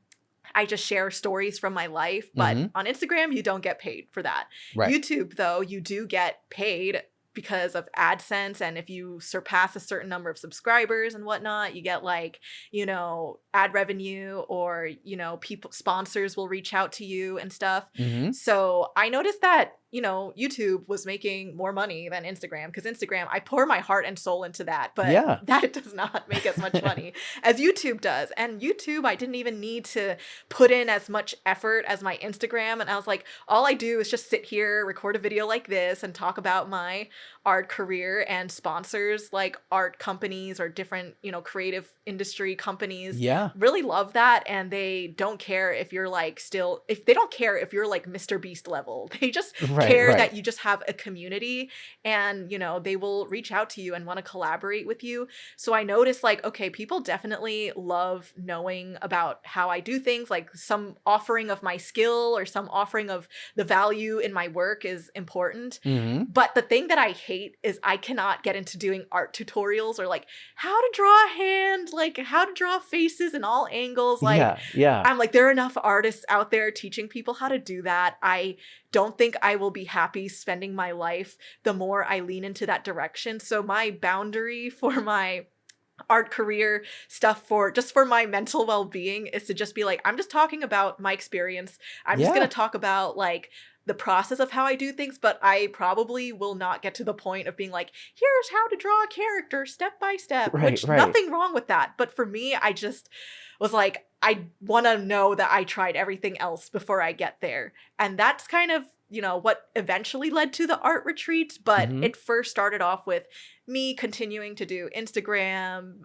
I just share stories from my life, but Mhm. on Instagram, you don't get paid for that. Right. YouTube, though, you do get paid because of AdSense. And if you surpass a certain number of subscribers and whatnot, you get like, you know, ad revenue, or, you know, people, sponsors will reach out to you and stuff. Mhm. So I noticed that, you know, YouTube was making more money than Instagram, because Instagram, I pour my heart and soul into that, but Yeah. that does not make as much money as YouTube does. And YouTube, I didn't even need to put in as much effort as my Instagram. And I was like, all I do is just sit here, record a video like this, and talk about my art career. And sponsors like art companies or different, you know, creative industry companies Yeah. really love that. And they don't care if you're like still, if they don't care if you're like Mr. Beast level. They just Right, care right. that you just have a community, and, you know, they will reach out to you and want to collaborate with you. So I noticed like, okay, people definitely love knowing about how I do things. Like some offering of my skill or some offering of the value in my work is important. Mhm. But the thing that I hate is I cannot get into doing art tutorials, or like how to draw a hand, like how to draw faces in all angles. Like Yeah. Yeah. I'm like, there are enough artists out there teaching people how to do that. I don't think I will be happy spending my life the more I lean into that direction. So my boundary for my art career stuff, for just for my mental well-being, is to just be like, I'm just talking about my experience. I'm just Yeah. going to talk about like the process of how I do things, but I probably will not get to the point of being like, here's how to draw a character step by step, Right, which right. nothing wrong with that. But for me, I just was like, I want to know that I tried everything else before I get there. And that's kind of, you know, what eventually led to the art retreats. But Mhm. it first started off with me continuing to do Instagram,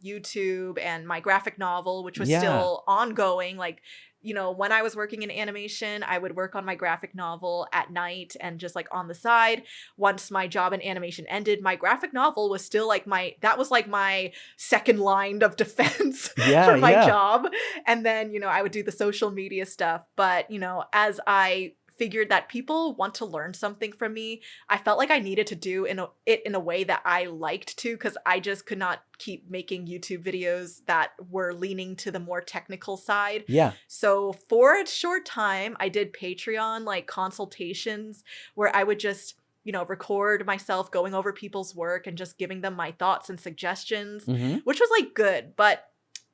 YouTube, and my graphic novel, which was Yeah. still ongoing. Like, you know, when I was working in animation, I would work on my graphic novel at night and just like on the side. Once my job in animation ended, my graphic novel was still like that was like my second line of defense Yeah. for my Yeah. job. And then, you know, I would do the social media stuff. But, you know, as I figured that people want to learn something from me, I felt like I needed to do it in a way that I liked to, because I just could not keep making YouTube videos that were leaning to the more technical side. Yeah. So for a short time, I did Patreon like consultations, where I would just, you know, record myself going over people's work and just giving them my thoughts and suggestions, Mhm. which was like good. But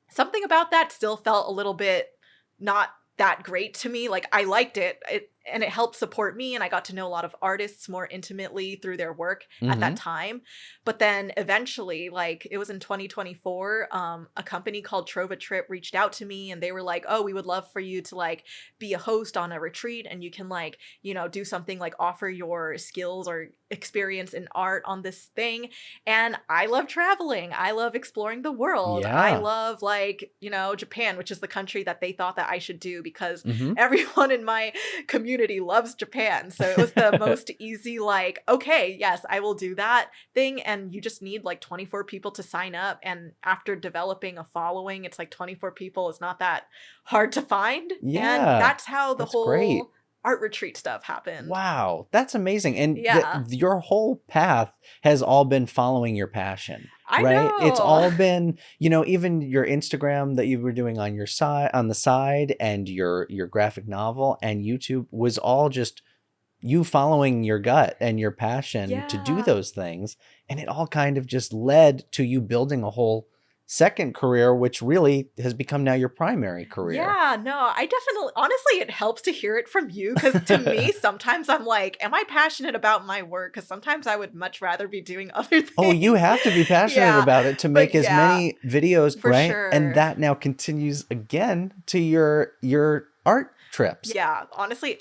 something about that still felt a little bit not that great to me. Like I liked it. And it helped support me, and I got to know a lot of artists more intimately through their work at that Mhm. time. But then eventually, like it was in 2024, a company called Trova Trip reached out to me, and they were like, oh, we would love for you to like be a host on a retreat, and you can like, you know, do something like offer your skills or experience in art on this thing. And I love traveling. I love exploring the world. I Yeah. love like, you know, Japan, which is the country that they thought that I should do, because Mhm. everyone in my community loves Japan. So it was the most easy, like, okay, yes, I will do that thing. And you just need like 24 people to sign up. And after developing a following, it's like 24 people is not that hard to find. And Yeah. that's how the That's great. whole art retreat stuff happened. Wow, that's amazing. And Yeah. your whole path has all been following your passion. I right? It's know. all been, even your Instagram that you were doing on your side, on the side, and your graphic novel and YouTube was all just you following your gut and your passion to do Yeah. those things. And it all kind of just led to you building a whole second career, which really has become now your primary career. Yeah, no, I definitely honestly, it helps to hear it from you because to me, sometimes I'm like, am I passionate about my work? Because sometimes I would much rather be doing other Oh, you things. have to be passionate Yeah, about it to but make as yeah, many videos, for right? And sure. that now continues again to your art trips. Yeah, honestly,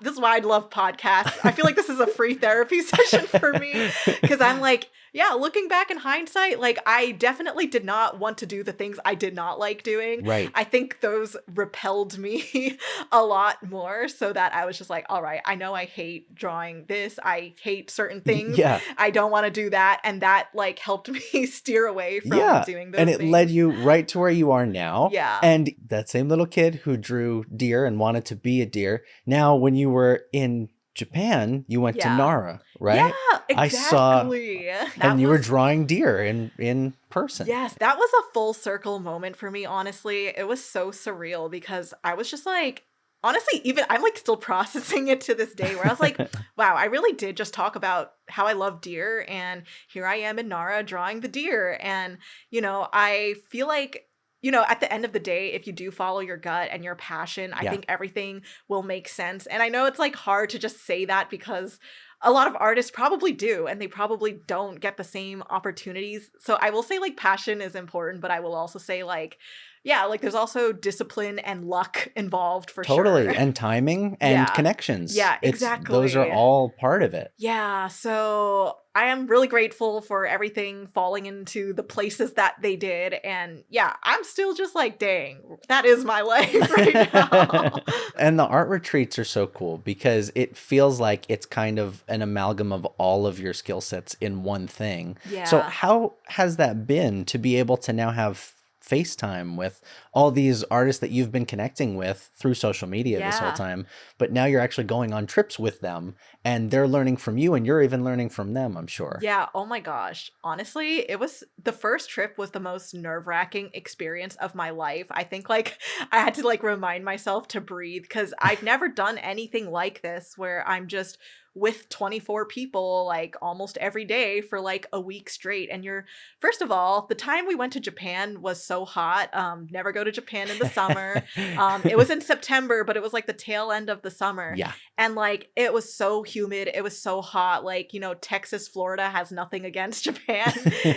this is why I love podcasts. I feel like this is a free therapy session for me because I'm like, yeah, looking back in hindsight, like I definitely did not want to do the things I did not like doing. Right. I think those repelled me a lot more so that I was just like, all right, I know I hate drawing this. I hate certain things. Yeah. I don't want to do that. And that like helped me steer away from Yeah. doing And those it led things. you right to where you are now. Yeah. And that same little kid who drew deer and wanted to be a deer, now when you were in Japan, you went to Yeah. Nara, Yeah, right? I saw, exactly. and That you were was drawing deer in person. Yes, that was a full circle moment for me, honestly. It was so surreal because I was just like, honestly, even I'm like still processing it to this day where I was like, wow, I really did just talk about how I love deer. And here I am in Nara drawing the deer. And, I feel like, at the end of the day, if you do follow your gut and your passion, I Yeah, think everything will make sense. And I know it's like hard to just say that because a lot of artists probably do, and they probably don't get the same opportunities. So I will say like passion is important, but I will also say like, yeah, like there's also discipline and luck involved for totally. sure. And timing and Yeah. connections. Yeah, Those are exactly. all part of it. Yeah, so I am really grateful for everything falling into the places that they did. And yeah, I'm still just like, dang, that is my life right now. And the art retreats are so cool because it feels like it's kind of an amalgam of all of your skill sets in one thing. So Yeah. how has that been to be able to now have FaceTime with all these artists that you've been connecting with through social media this whole Yeah. time, but now you're actually going on trips with them and they're learning from you and you're even learning from them, I'm sure. Yeah, oh my gosh. Honestly, it was the first trip was the most nerve-wracking experience of my life. I think like I had to like remind myself to breathe because I've never done anything like this where I'm just with 24 people like almost every day for like a week straight. And you're first of all, the time we went to Japan was so hot. Never go to Japan in the summer. It was in September, but it was like the tail end of the summer. Yeah. And like it was so humid, it was so hot. Like, Texas, Florida has nothing against Japan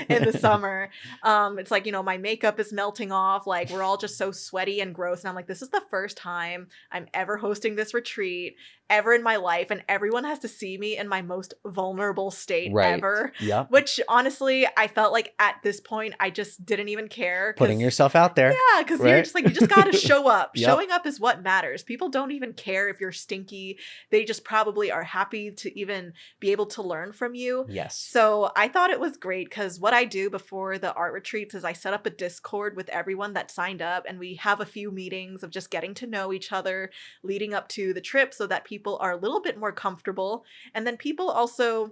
in the summer. It's like, my makeup is melting off. Like we're all just so sweaty and gross. And I'm like, this is the first time I'm ever hosting this retreat ever in my life. And everyone has to see me in my most vulnerable state Right. ever. Yep. Which honestly, I felt like at this point, I just didn't even care. Putting yourself out there. Yeah, because you're Right. just like, you just got to show up. Yep. Showing up is what matters. People don't even care if you're stinky. They just probably are happy to even be able to learn from you. Yes. So I thought it was great because what I do before the art retreats is I set up a Discord with everyone that signed up and we have a few meetings of just getting to know each other leading up to the trip so that people are a little bit more comfortable. And then people also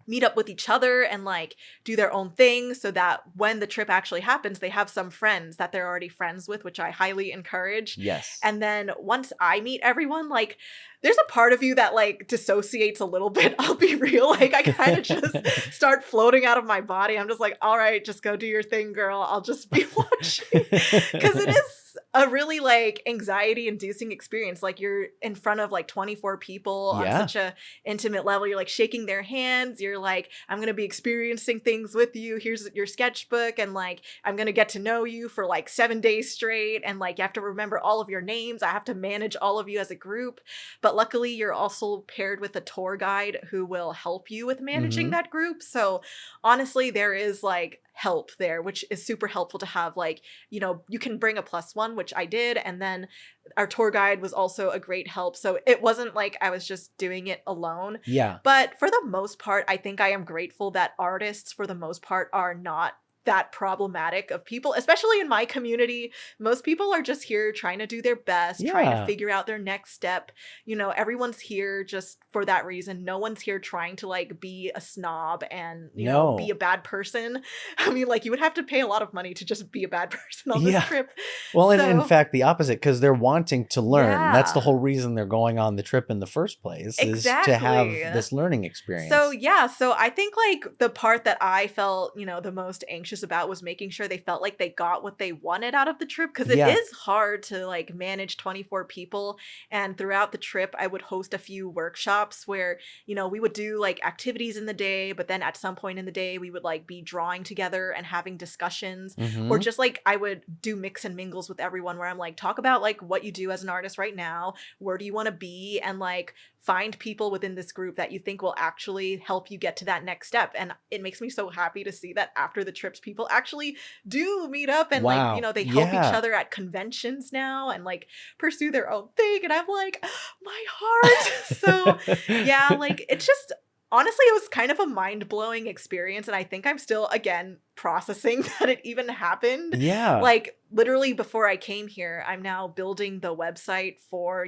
meet up with each other and like do their own thing so that when the trip actually happens, they have some friends that they're already friends with, which I highly encourage. Yes. And then once I meet everyone, like there's a part of you that like dissociates a little bit. I'll be real. Like I kind of just start floating out of my body. I'm just like, all right, just go do your thing, girl. I'll just be watching. Because it is a really like anxiety inducing experience. Like you're in front of like 24 people on Yeah. such a intimate level. You're like shaking their hands. You're like, I'm going to be experiencing things with you. Here's your sketchbook. And like, I'm going to get to know you for like 7 days straight. And like, you have to remember all of your names. I have to manage all of you as a group. But luckily you're also paired with a tour guide who will help you with managing Mhm. that group. So honestly, there is like help there, which is super helpful to have. Like, you can bring a +1, which I did. And then our tour guide was also a great help. So it wasn't like I was just doing it alone. Yeah. But for the most part, I think I am grateful that artists, for the most part, are not that problematic of people, especially in my community. Most people are just here trying to do their best, trying to Yeah. figure out their next step. Everyone's here just for that reason. No one's here trying to like be a snob and, be No. a bad person. I mean, like you would have to pay a lot of money to just be a bad person on this Yeah. trip. Well, and in So, fact, the opposite, because they're wanting to learn. That's the yeah, whole reason they're going on the trip in the first place, is to have exactly. this learning So experience. yeah, so I think like the part that I felt, the most anxious about was making sure they felt like they got what they wanted out of the trip, because it Yeah. is hard to like manage 24 people. And throughout the trip, I would host a few workshops where, we would do like activities in the day, but then at some point in the day we would like be drawing together and having discussions, or Mm-hmm. just like I would do mix and mingles with everyone where I'm like, talk about like what you do as an artist right now, where do you want to be, and like find people within this group that you think will actually help you get to that next step. And it makes me so happy to see that after the trips, people actually do meet up and like, Wow. they help each Yeah. other at conventions now and like pursue their own thing. And I'm like, my heart. So yeah, like it's just honestly, it was kind of a mind blowing experience. And I think I'm still, again, processing that it even happened. Yeah. Like, literally before I came here, I'm now building the website for,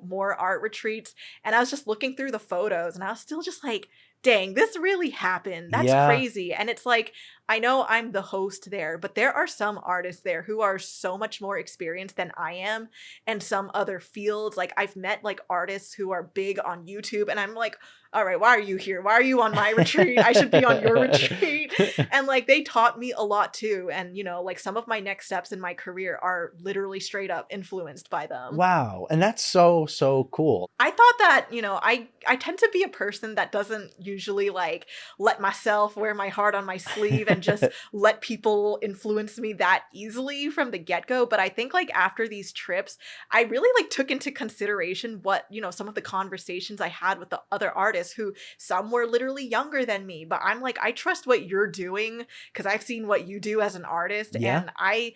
more art retreats. And I was just looking through the photos and I was still just like, dang, this really happened. That's Yeah. crazy. And it's like, I know I'm the host there, but there are some artists there who are so much more experienced than I am, and some other fields. Like I've met like artists who are big on YouTube and I'm like, all right, why are you here? Why are you on my retreat? I should be on your retreat. And like they taught me a lot too. And like some of my next steps in my career are literally straight up influenced by them. Wow. And that's so, so cool. I thought that, I tend to be a person that doesn't usually like let myself wear my heart on my sleeve and just let people influence me that easily from the get-go. But I think like after these trips, I really like took into consideration what, some of the conversations I had with the other artists, who some were literally younger than me. But I'm like, I trust what you're doing because I've seen what you do as an artist. Yeah. And I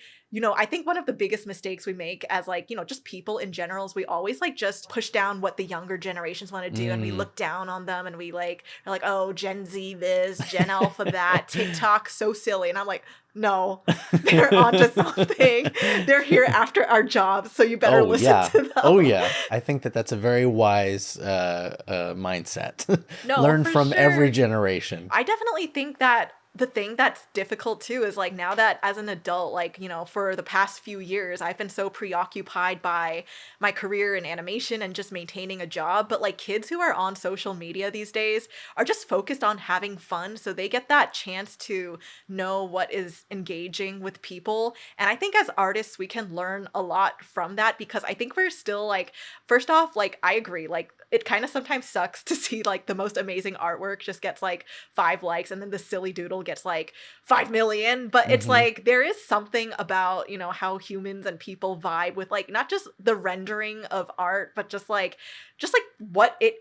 think one of the biggest mistakes we make as like, just people in general is we always like just push down what the younger generations want to do, and we look down on them and we like are like, oh, Gen Z this, Gen Alpha that, TikTok so silly. And I'm like, no, they're onto something. They're here after our jobs, so you better listen Yeah. to them. Oh, yeah. I think that that's a very wise mindset. No, Learn for from every sure. generation. I definitely think that the thing that's difficult too is like now that as an adult, like, for the past few years, I've been so preoccupied by my career in animation and just maintaining a job. But like kids who are on social media these days are just focused on having fun. So they get that chance to know what is engaging with people. And I think as artists, we can learn a lot from that, because I think we're still like, first off, like I agree, like it kind of sometimes sucks to see like the most amazing artwork just gets like 5 likes and then the silly doodle gets like 5 million. But it's like there is something about, how humans and people vibe with like not just the rendering of art, but just like what it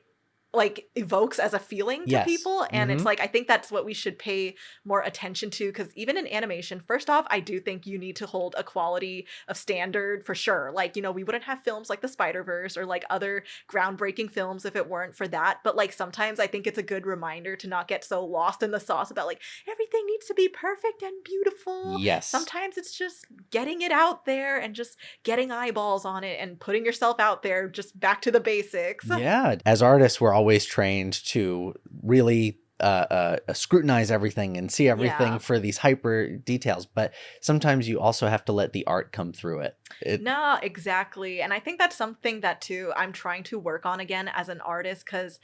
like evokes as a feeling to Yes. people. And it's like I think that's what we should pay more attention to, because even in animation, first off, I do think you need to hold a quality of standard for sure. Like, we wouldn't have films like the Spider-Verse or like other groundbreaking films if it weren't for that. But like sometimes I think it's a good reminder to not get so lost in the sauce about like everything needs to be perfect and beautiful. Yes. Sometimes it's just getting it out there and just getting eyeballs on it and putting yourself out there, just back to the basics. Yeah. As artists, we're always trained to really scrutinize everything and see everything for these hyper details. But sometimes you also have to let the art come through it. No, exactly. And I think that's something that too I'm trying to work on again as an artist, because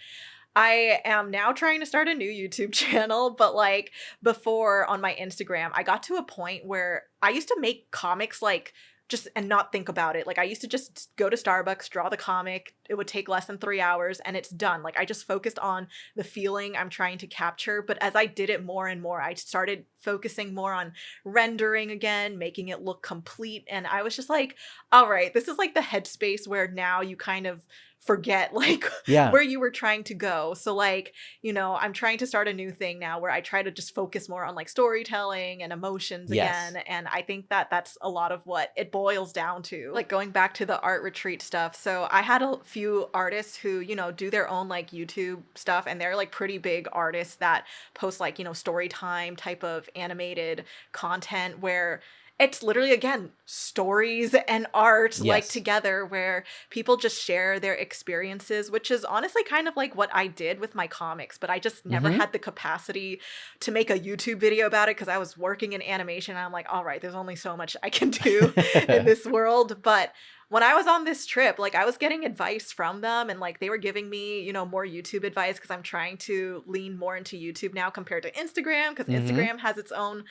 I am now trying to start a new YouTube channel. But like before on my Instagram, I got to a point where I used to make comics like just and not think about it. Like I used to just go to Starbucks, draw the comic. It would take less than 3 hours and it's done. Like I just focused on the feeling I'm trying to capture. But as I did it more and more, I started focusing more on rendering again, making it look complete. And I was just like, all right, this is like the headspace where now you kind of forget like Yeah. where you were trying to go. So like, I'm trying to start a new thing now where I try to just focus more on like storytelling and emotions Yes. again. And I think that that's a lot of what it boils down to. Like going back to the art retreat stuff. So I had a few artists who, do their own like YouTube stuff, and they're like pretty big artists that post like, story time type of animated content where it's literally, again, stories and art like Yes. together, where people just share their experiences, which is honestly kind of like what I did with my comics, but I just never had the capacity to make a YouTube video about it because I was working in animation. And I'm like, all right, there's only so much I can do in this world. But when I was on this trip, like I was getting advice from them, and like they were giving me, more YouTube advice because I'm trying to lean more into YouTube now compared to Instagram, because Instagram has its own,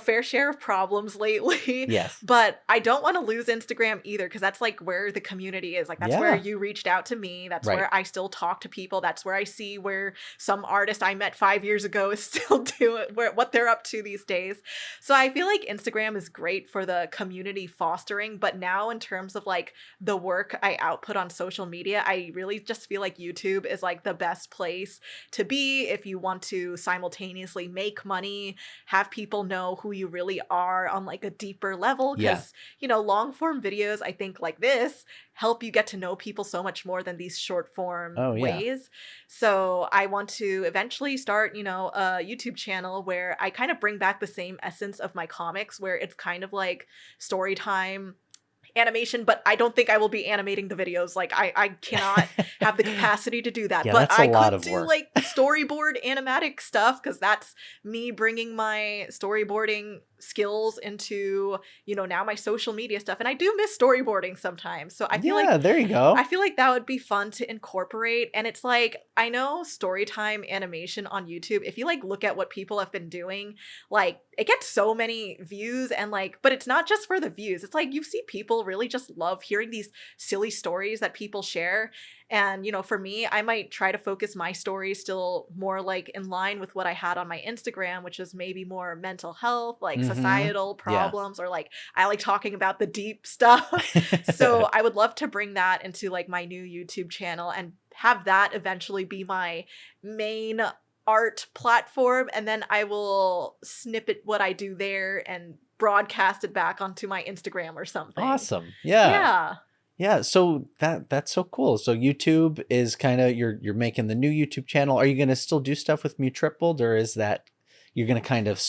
fair share of problems lately. Yes. But I don't want to lose Instagram either, because that's like where the community is. Like that's where you reached out to me. That's where I still talk to people. That's where I see where some artist I met 5 years ago is still doing what they're up to these days. So I feel like Instagram is great for the community fostering, but now in terms of like the work I output on social media, I really just feel like YouTube is like the best place to be if you want to simultaneously make money, have people know who you really are on like a deeper level, because long form videos, I think like this, help you get to know people so much more than these short form ways. So I want to eventually start, a YouTube channel where I kind of bring back the same essence of my comics, where it's kind of like story time animation, but I don't think I will be animating the videos. Like I cannot have the capacity to do that. Yeah, but that's a I lot could of do work. like storyboard animatic stuff, because that's me bringing my storyboarding skills into, now my social media stuff. And I do miss storyboarding sometimes. So I feel like there you go. I feel like that would be fun to incorporate. And it's like, I know storytime animation on YouTube, if you like look at what people have been doing, like it gets so many views, and like, but it's not just for the views. It's like you see people really just love hearing these silly stories that people share. And, for me, I might try to focus my stories still more like in line with what I had on my Instagram, which is maybe more mental health, like societal problems, or like I like talking about the deep stuff. So I would love to bring that into like my new YouTube channel and have that eventually be my main art platform. And then I will snippet what I do there and broadcast it back onto my Instagram or something. Awesome. Yeah. Yeah. Yeah, so that's so cool. So YouTube is kind of you're making the new YouTube channel. Are you going to still do stuff with Mew Tripled, or is that you're going to kind of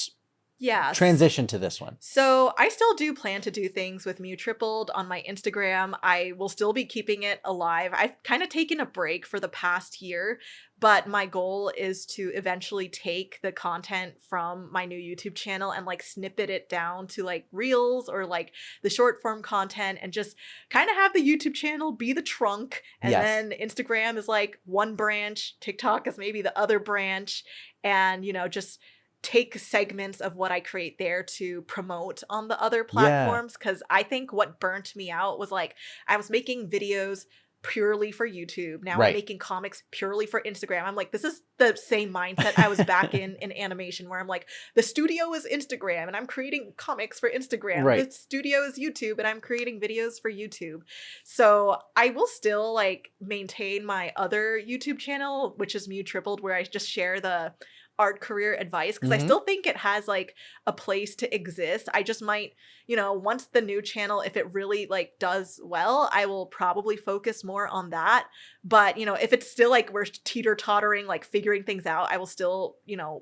transition to this one? So I still do plan to do things with Mew Tripled on my Instagram. I will still be keeping it alive. I've kind of taken a break for the past year, but my goal is to eventually take the content from my new YouTube channel and like snippet it down to like reels or like the short form content, and just kind of have the YouTube channel be the trunk. And then Instagram is like one branch, TikTok is maybe the other branch, and, just take segments of what I create there to promote on the other platforms. Because I think what burnt me out was like I was making videos purely for YouTube. Now I'm making comics purely for Instagram. I'm like, this is the same mindset I was back in animation, where I'm like, the studio is Instagram and I'm creating comics for Instagram. The studio is YouTube and I'm creating videos for YouTube. So I will still like maintain my other YouTube channel, which is Mew Tripled, where I just share the art career advice, because I still think it has like a place to exist. I just might, once the new channel, if it really like does well, I will probably focus more on that. But, if it's still like we're teeter-tottering, like figuring things out, I will still,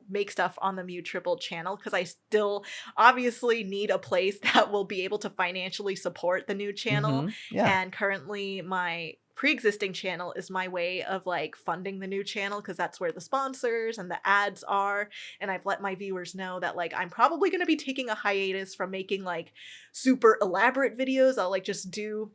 make stuff on the Mew Tripled channel, because I still obviously need a place that will be able to financially support the new channel. And currently my pre-existing channel is my way of like funding the new channel, because that's where the sponsors and the ads are. And I've let my viewers know that like I'm probably going to be taking a hiatus from making like super elaborate videos. I'll like just do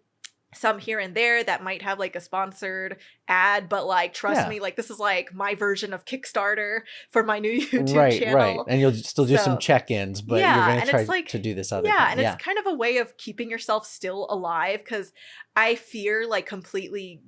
some here and there that might have like a sponsored ad, but like trust me, like this is like my version of Kickstarter for my new YouTube channel. And you'll still do some check-ins, but you're gonna try to do this other thing. And it's kind of a way of keeping yourself still alive, because I fear like completely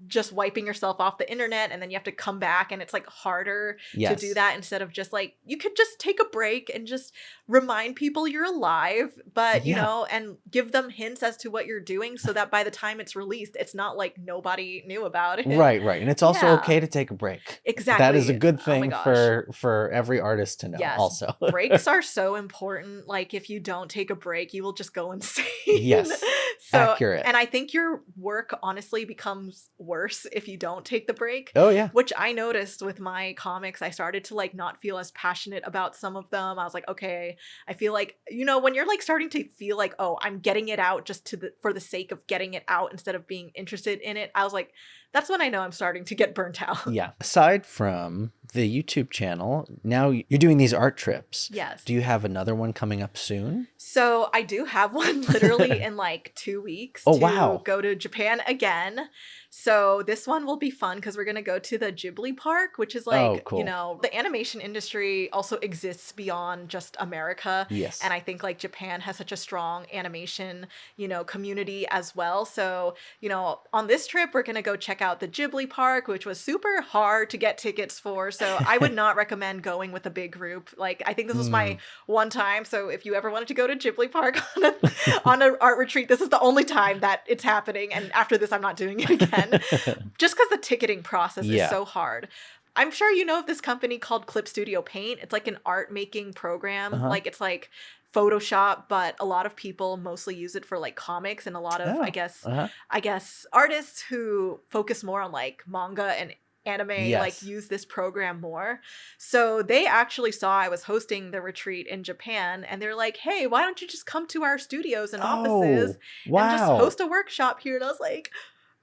just wiping yourself off the internet, and then you have to come back, and it's like harder to do that, instead of just like, you could just take a break and just remind people you're alive, but you know, and give them hints as to what you're doing, so that by the time it's released, it's not like nobody knew about it. Right. And it's also okay to take a break. Exactly. That is a good thing for every artist to know. Also, breaks are so important. Like, if you don't take a break, you will just go insane. So accurate. And I think your work honestly becomes worse if you don't take the break. Oh yeah. Which I noticed with my comics. I started to like not feel as passionate about some of them. I was like, okay, I feel like, you know, when you're like starting to feel like, oh, I'm getting it out just for the sake of getting it out instead of being interested in it, I was like, that's when I know I'm starting to get burnt out. Yeah. Aside from the YouTube channel, now you're doing these art trips. Yes. Do you have another one coming up soon? So I do have one literally in like 2 weeks to go to Japan again. So this one will be fun because we're going to go to the Ghibli Park, which is like, you know, the animation industry also exists beyond just America. Yes. And I think like Japan has such a strong animation, you know, community as well. So, you know, on this trip, we're going to go check out the Ghibli Park, which was super hard to get tickets for. So I would not recommend going with a big group. Like, I think this was my one time. So if you ever wanted to go to Ghibli Park on an art retreat, this is the only time that it's happening. And after this, I'm not doing it again. Just because the ticketing process is so hard. I'm sure you know of this company called Clip Studio Paint. It's like an art making program. Like, it's like Photoshop, but a lot of people mostly use it for like comics, and a lot of I guess artists who focus more on like manga and anime like use this program more. So they actually saw I was hosting the retreat in Japan, and they're like, hey, why don't you just come to our studios and offices and just host a workshop here? And I was like,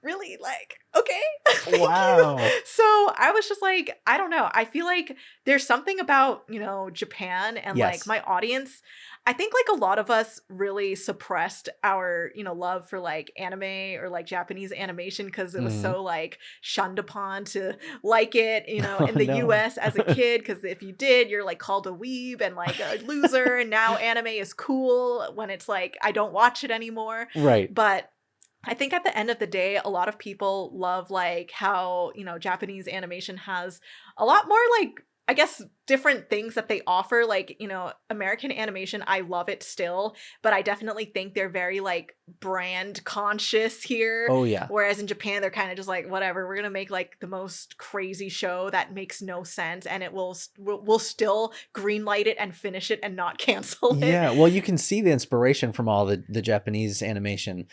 really? Like, okay. Wow. So I was just like, I don't know. I feel like there's something about, you know, Japan and like my audience. I think like a lot of us really suppressed our, you know, love for like anime or like Japanese animation because it was so like shunned upon to like it, you know, in the US as a kid. Because if you did, you're like called a weeb and like a loser. And now anime is cool when it's like, I don't watch it anymore. Right. But I think at the end of the day, a lot of people love like how, you know, Japanese animation has a lot more like, I guess, different things that they offer. Like, you know, American animation, I love it still, but I definitely think they're very like brand conscious here. Oh yeah. Whereas in Japan, they're kind of just like, whatever, we're going to make like the most crazy show that makes no sense, and it will still greenlight it and finish it and not cancel it. Yeah. Well, you can see the inspiration from all the Japanese animation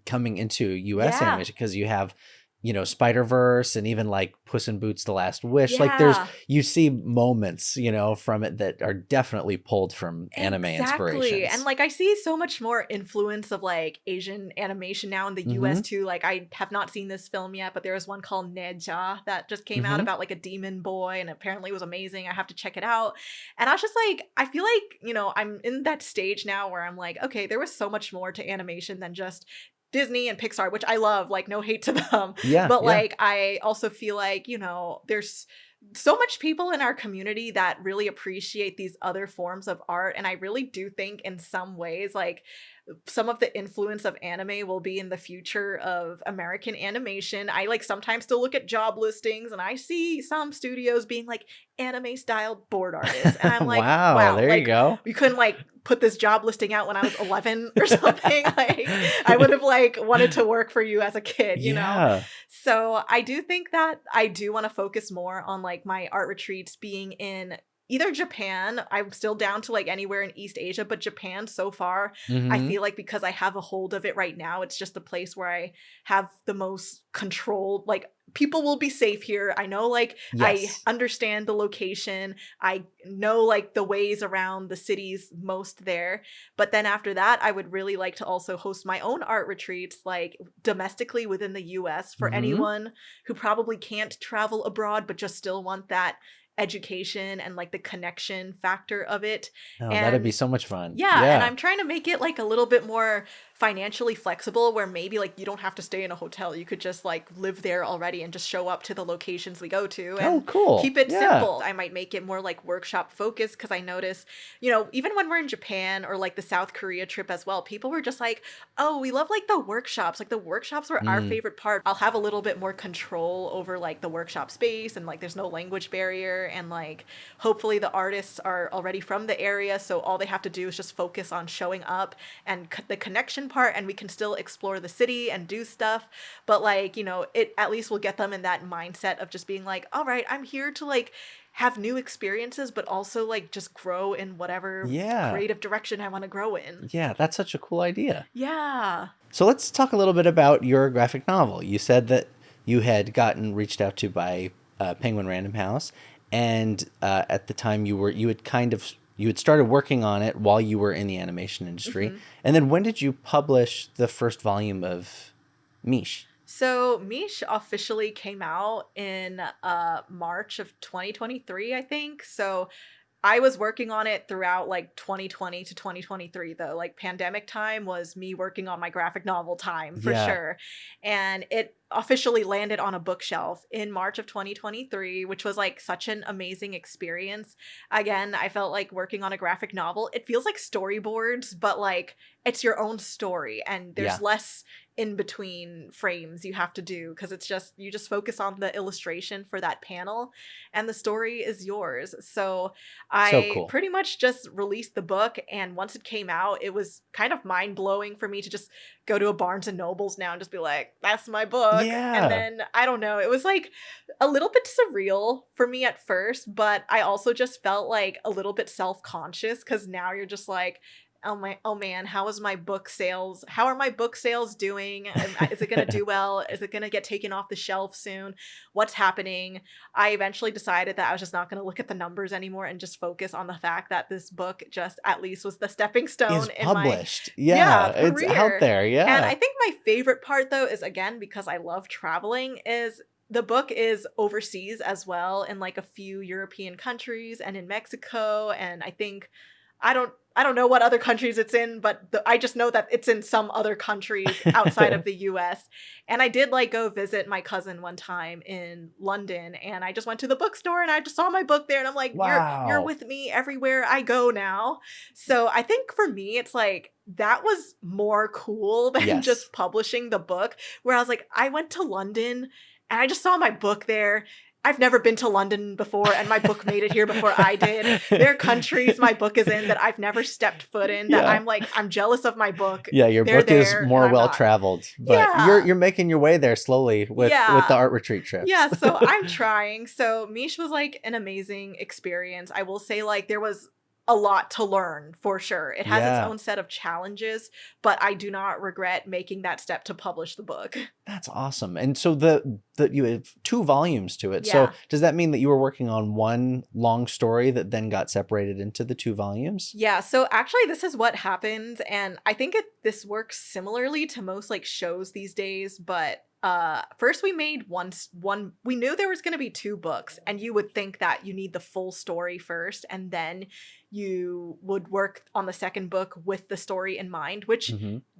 coming into US animation, because you have, you know, Spider-Verse and even like Puss in Boots: The Last Wish. Like you see moments, you know, from it that are definitely pulled from anime inspirations. And like I see so much more influence of like Asian animation now in the US too. Like, I have not seen this film yet, but there was one called Neja that just came out about like a demon boy, and apparently it was amazing. I have to check it out. And I was just like, I feel like, you know, I'm in that stage now where I'm like, okay, there was so much more to animation than just Disney and Pixar, which I love, like no hate to them. But like, I also feel like, you know, there's so much people in our community that really appreciate these other forms of art. And I really do think in some ways, like, some of the influence of anime will be in the future of American animation. I like sometimes still look at job listings and I see some studios being like anime style board artists. And I'm like, wow, there like, you go. You couldn't like put this job listing out when I was 11 or something. Like, I would have like wanted to work for you as a kid, you know? So I do think that I do want to focus more on like my art retreats being in either Japan. I'm still down to like anywhere in East Asia, but Japan so far, I feel like because I have a hold of it right now, it's just the place where I have the most control. Like, people will be safe here. I know, like, I understand the location. I know like the ways around the cities most there. But then after that, I would really like to also host my own art retreats, like domestically within the US, for anyone who probably can't travel abroad, but just still want that education and like the connection factor of it. Oh, and that'd be so much fun. And I'm trying to make it like a little bit more financially flexible where maybe like you don't have to stay in a hotel. You could just like live there already and just show up to the locations we go to Oh, and cool. keep it Yeah. simple. I might make it more like workshop focused because I notice, you know, even when we're in Japan or like the South Korea trip as well, people were just like, oh, we love like the workshops. Like the workshops were our favorite part. I'll have a little bit more control over like the workshop space and like there's no language barrier and like hopefully the artists are already from the area. So all they have to do is just focus on showing up and the connection part, and we can still explore the city and do stuff. But like, you know, it at least will get them in that mindset of just being like, all right, I'm here to like have new experiences, but also like just grow in whatever Yeah. creative direction I want to grow in. Yeah, that's such a cool idea. Yeah. So let's talk a little bit about your graphic novel. You said that you had gotten reached out to by Penguin Random House, and at the time you had started working on it while you were in the animation industry. And then when did you publish the first volume of Meesh? So Meesh officially came out in March of 2023, I think. So I was working on it throughout like 2020 to 2023 though. Like pandemic time was me working on my graphic novel time for Yeah. sure. And it officially landed on a bookshelf in March of 2023, which was like such an amazing experience. Again, I felt like working on a graphic novel. It feels like storyboards, but like it's your own story and there's Yeah. less in between frames you have to do because it's just you just focus on the illustration for that panel and the story is yours. So I cool. pretty much just released the book, and once it came out, it was kind of mind-blowing for me to just go to a Barnes and Nobles now and just be like, that's my book. Yeah. And then I don't know, it was like a little bit surreal for me at first, but I also just felt like a little bit self-conscious because now you're just like, oh man, how are my book sales doing? Is it gonna do well? Is it gonna get taken off the shelf soon? What's happening? I eventually decided that I was just not gonna look at the numbers anymore and just focus on the fact that this book just at least was the stepping stone Is in published. my Yeah, it's career. out there. Yeah. And I think my favorite part though is, again, because I love traveling, is the book is overseas as well, in like a few European countries and in Mexico, and I think I don't know what other countries it's in, but I just know that it's in some other countries outside of the US. And I did like go visit my cousin one time in London, and I just went to the bookstore and I just saw my book there, and I'm like, Wow. you're with me everywhere I go now. So I think for me, it's like that was more cool than Yes. just publishing the book, where I was like, I went to London and I just saw my book there. I've never been to London before, and my book made it here before I did. There are countries my book is in that I've never stepped foot in, that Yeah. I'm jealous of my book. Yeah, your They're book is there, more and I'm well not. traveled, but Yeah. you're making your way there slowly with Yeah. the art retreat trips. Yeah, so I'm trying. So Mish was like an amazing experience. I will say, like, there was a lot to learn for sure. It has Yeah. its own set of challenges, but I do not regret making that step to publish the book. That's awesome. And so the you have 2 volumes to it. Yeah. So does that mean that you were working on one long story that then got separated into the 2 volumes? Yeah, so actually this is what happened, and I think this works similarly to most like shows these days, but first we made one we knew there was going to be 2 books, and you would think that you need the full story first and then you would work on the second book with the story in mind, which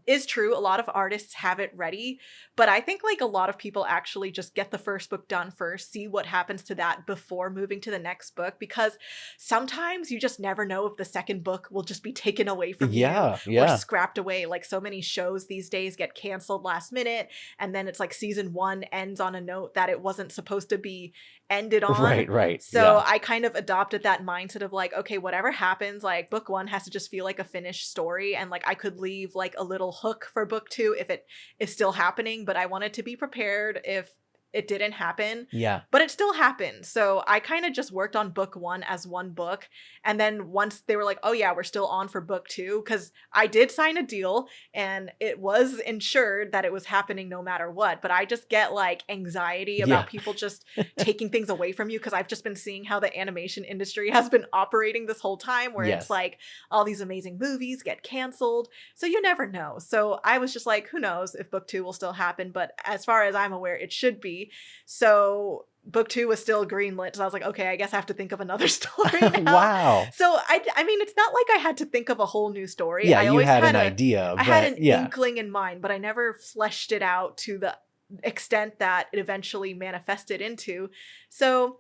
is true. A lot of artists have it ready, but I think like a lot of people actually just get the first book done first, see what happens to that before moving to the next book, because sometimes you just never know if the second book will just be taken away from you or scrapped away. Like so many shows these days get canceled last minute, and then it's like season 1 ends on a note that it wasn't supposed to be ended on. Right. So I kind of adopted that mindset of like, okay, whatever happens, like book 1 has to just feel like a finished story, and like I could leave like a little hook for book 2 if it is still happening, but I wanted to be prepared if it didn't happen. Yeah. But it still happened. So I kind of just worked on book 1 as one book. And then once they were like, oh yeah, we're still on for book 2, because I did sign a deal and it was ensured that it was happening no matter what. But I just get like anxiety about people just taking things away from you, because I've just been seeing how the animation industry has been operating this whole time, where it's like all these amazing movies get canceled. So you never know. So I was just like, who knows if book 2 will still happen. But as far as I'm aware, it should be. movie. So book 2 was still greenlit. So I was like, okay, I guess I have to think of another story now. Wow. So I mean, it's not like I had to think of a whole new story. Yeah, I you always had an a, idea, I had but an yeah. inkling in mind, but I never fleshed it out to the extent that it eventually manifested into. So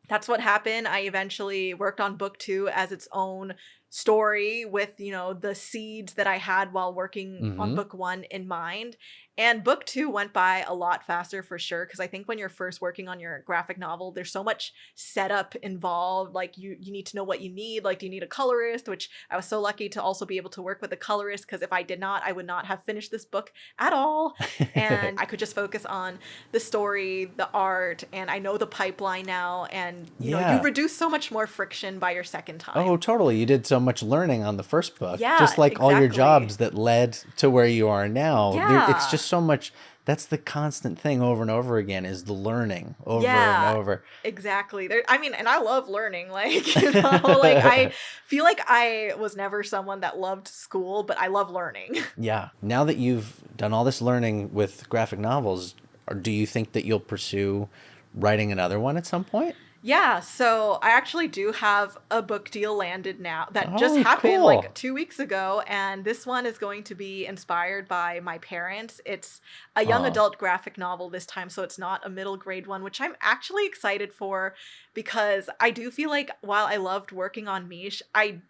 that's what happened. I eventually worked on book 2 as its own story with, you know, the seeds that I had while working on book 1 in mind. And book 2 went by a lot faster for sure, because I think when you're first working on your graphic novel, there's so much setup involved. Like you need to know what you need. Like, do you need a colorist? Which I was so lucky to also be able to work with a colorist, because if I did not, I would not have finished this book at all. And I could just focus on the story, the art, and I know the pipeline now. And you know, you reduce so much more friction by your second time. Oh, totally. You did so much learning on the first book. Yeah, just like all your exactly. jobs that led to where you are now. Yeah. It's just so much. That's the constant thing over and over again, is the learning over Yeah, and over. exactly. I mean, and I love learning. Like, you know, like I feel like I was never someone that loved school, but I love learning. Yeah. Now that you've done all this learning with graphic novels, do you think that you'll pursue writing another one at some point? Yeah, so I actually do have a book deal landed now that just Oh, happened cool. like 2 weeks ago, and this one is going to be inspired by my parents. It's a young Aw. adult graphic novel this time, so it's not a middle grade one, which I'm actually excited for, because I do feel like while I loved working on Meesh,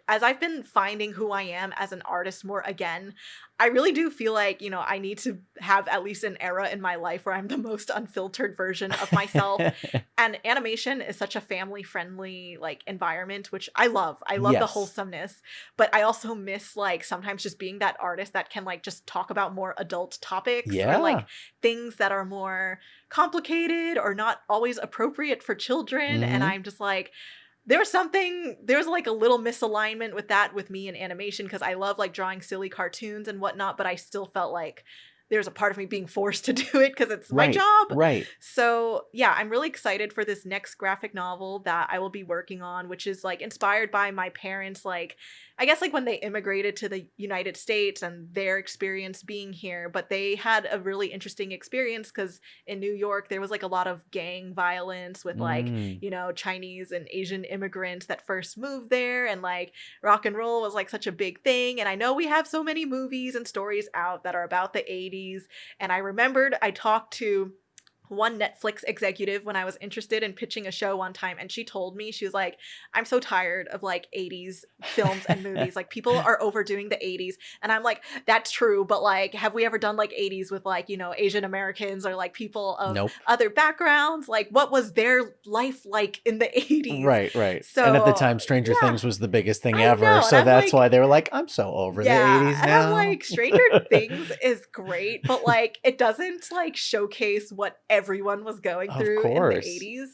as I've been finding who I am as an artist more again, I really do feel like, you know, I need to have at least an era in my life where I'm the most unfiltered version of myself. And animation is such a family-friendly like environment, which I love. I love the Yes. wholesomeness, but I also miss like sometimes just being that artist that can like just talk about more adult topics or like Yeah. things that are more complicated or not always appropriate for children. And Mhm. I'm just like, there's like a little misalignment with that with me in animation, because I love like drawing silly cartoons and whatnot, but I still felt like there's a part of me being forced to do it because it's my Right. job. Right. So yeah, I'm really excited for this next graphic novel that I will be working on, which is like inspired by my parents, like I guess like when they immigrated to the United States and their experience being here, but they had a really interesting experience because in New York there was like a lot of gang violence with like, Mm. you know, Chinese and Asian immigrants that first moved there, and like rock and roll was like such a big thing. And I know we have so many movies and stories out that are about the 80s, and I remembered I talked to one Netflix executive when I was interested in pitching a show one time, and she told me, she was like, I'm so tired of like 80s films and movies. Like, people are overdoing the 80s. And I'm like, that's true, but like, have we ever done like 80s with like, you know, Asian Americans or like people of Nope. other backgrounds? Like, what was their life like in the 80s? Right, right. So and at the time, Stranger yeah, Things was the biggest thing I ever. know, and So I'm that's like, why they were like, I'm so over the yeah, 80s and now. I'm like, Stranger Things is great, but like it doesn't like showcase what everyone was going Of through in the course. 80s.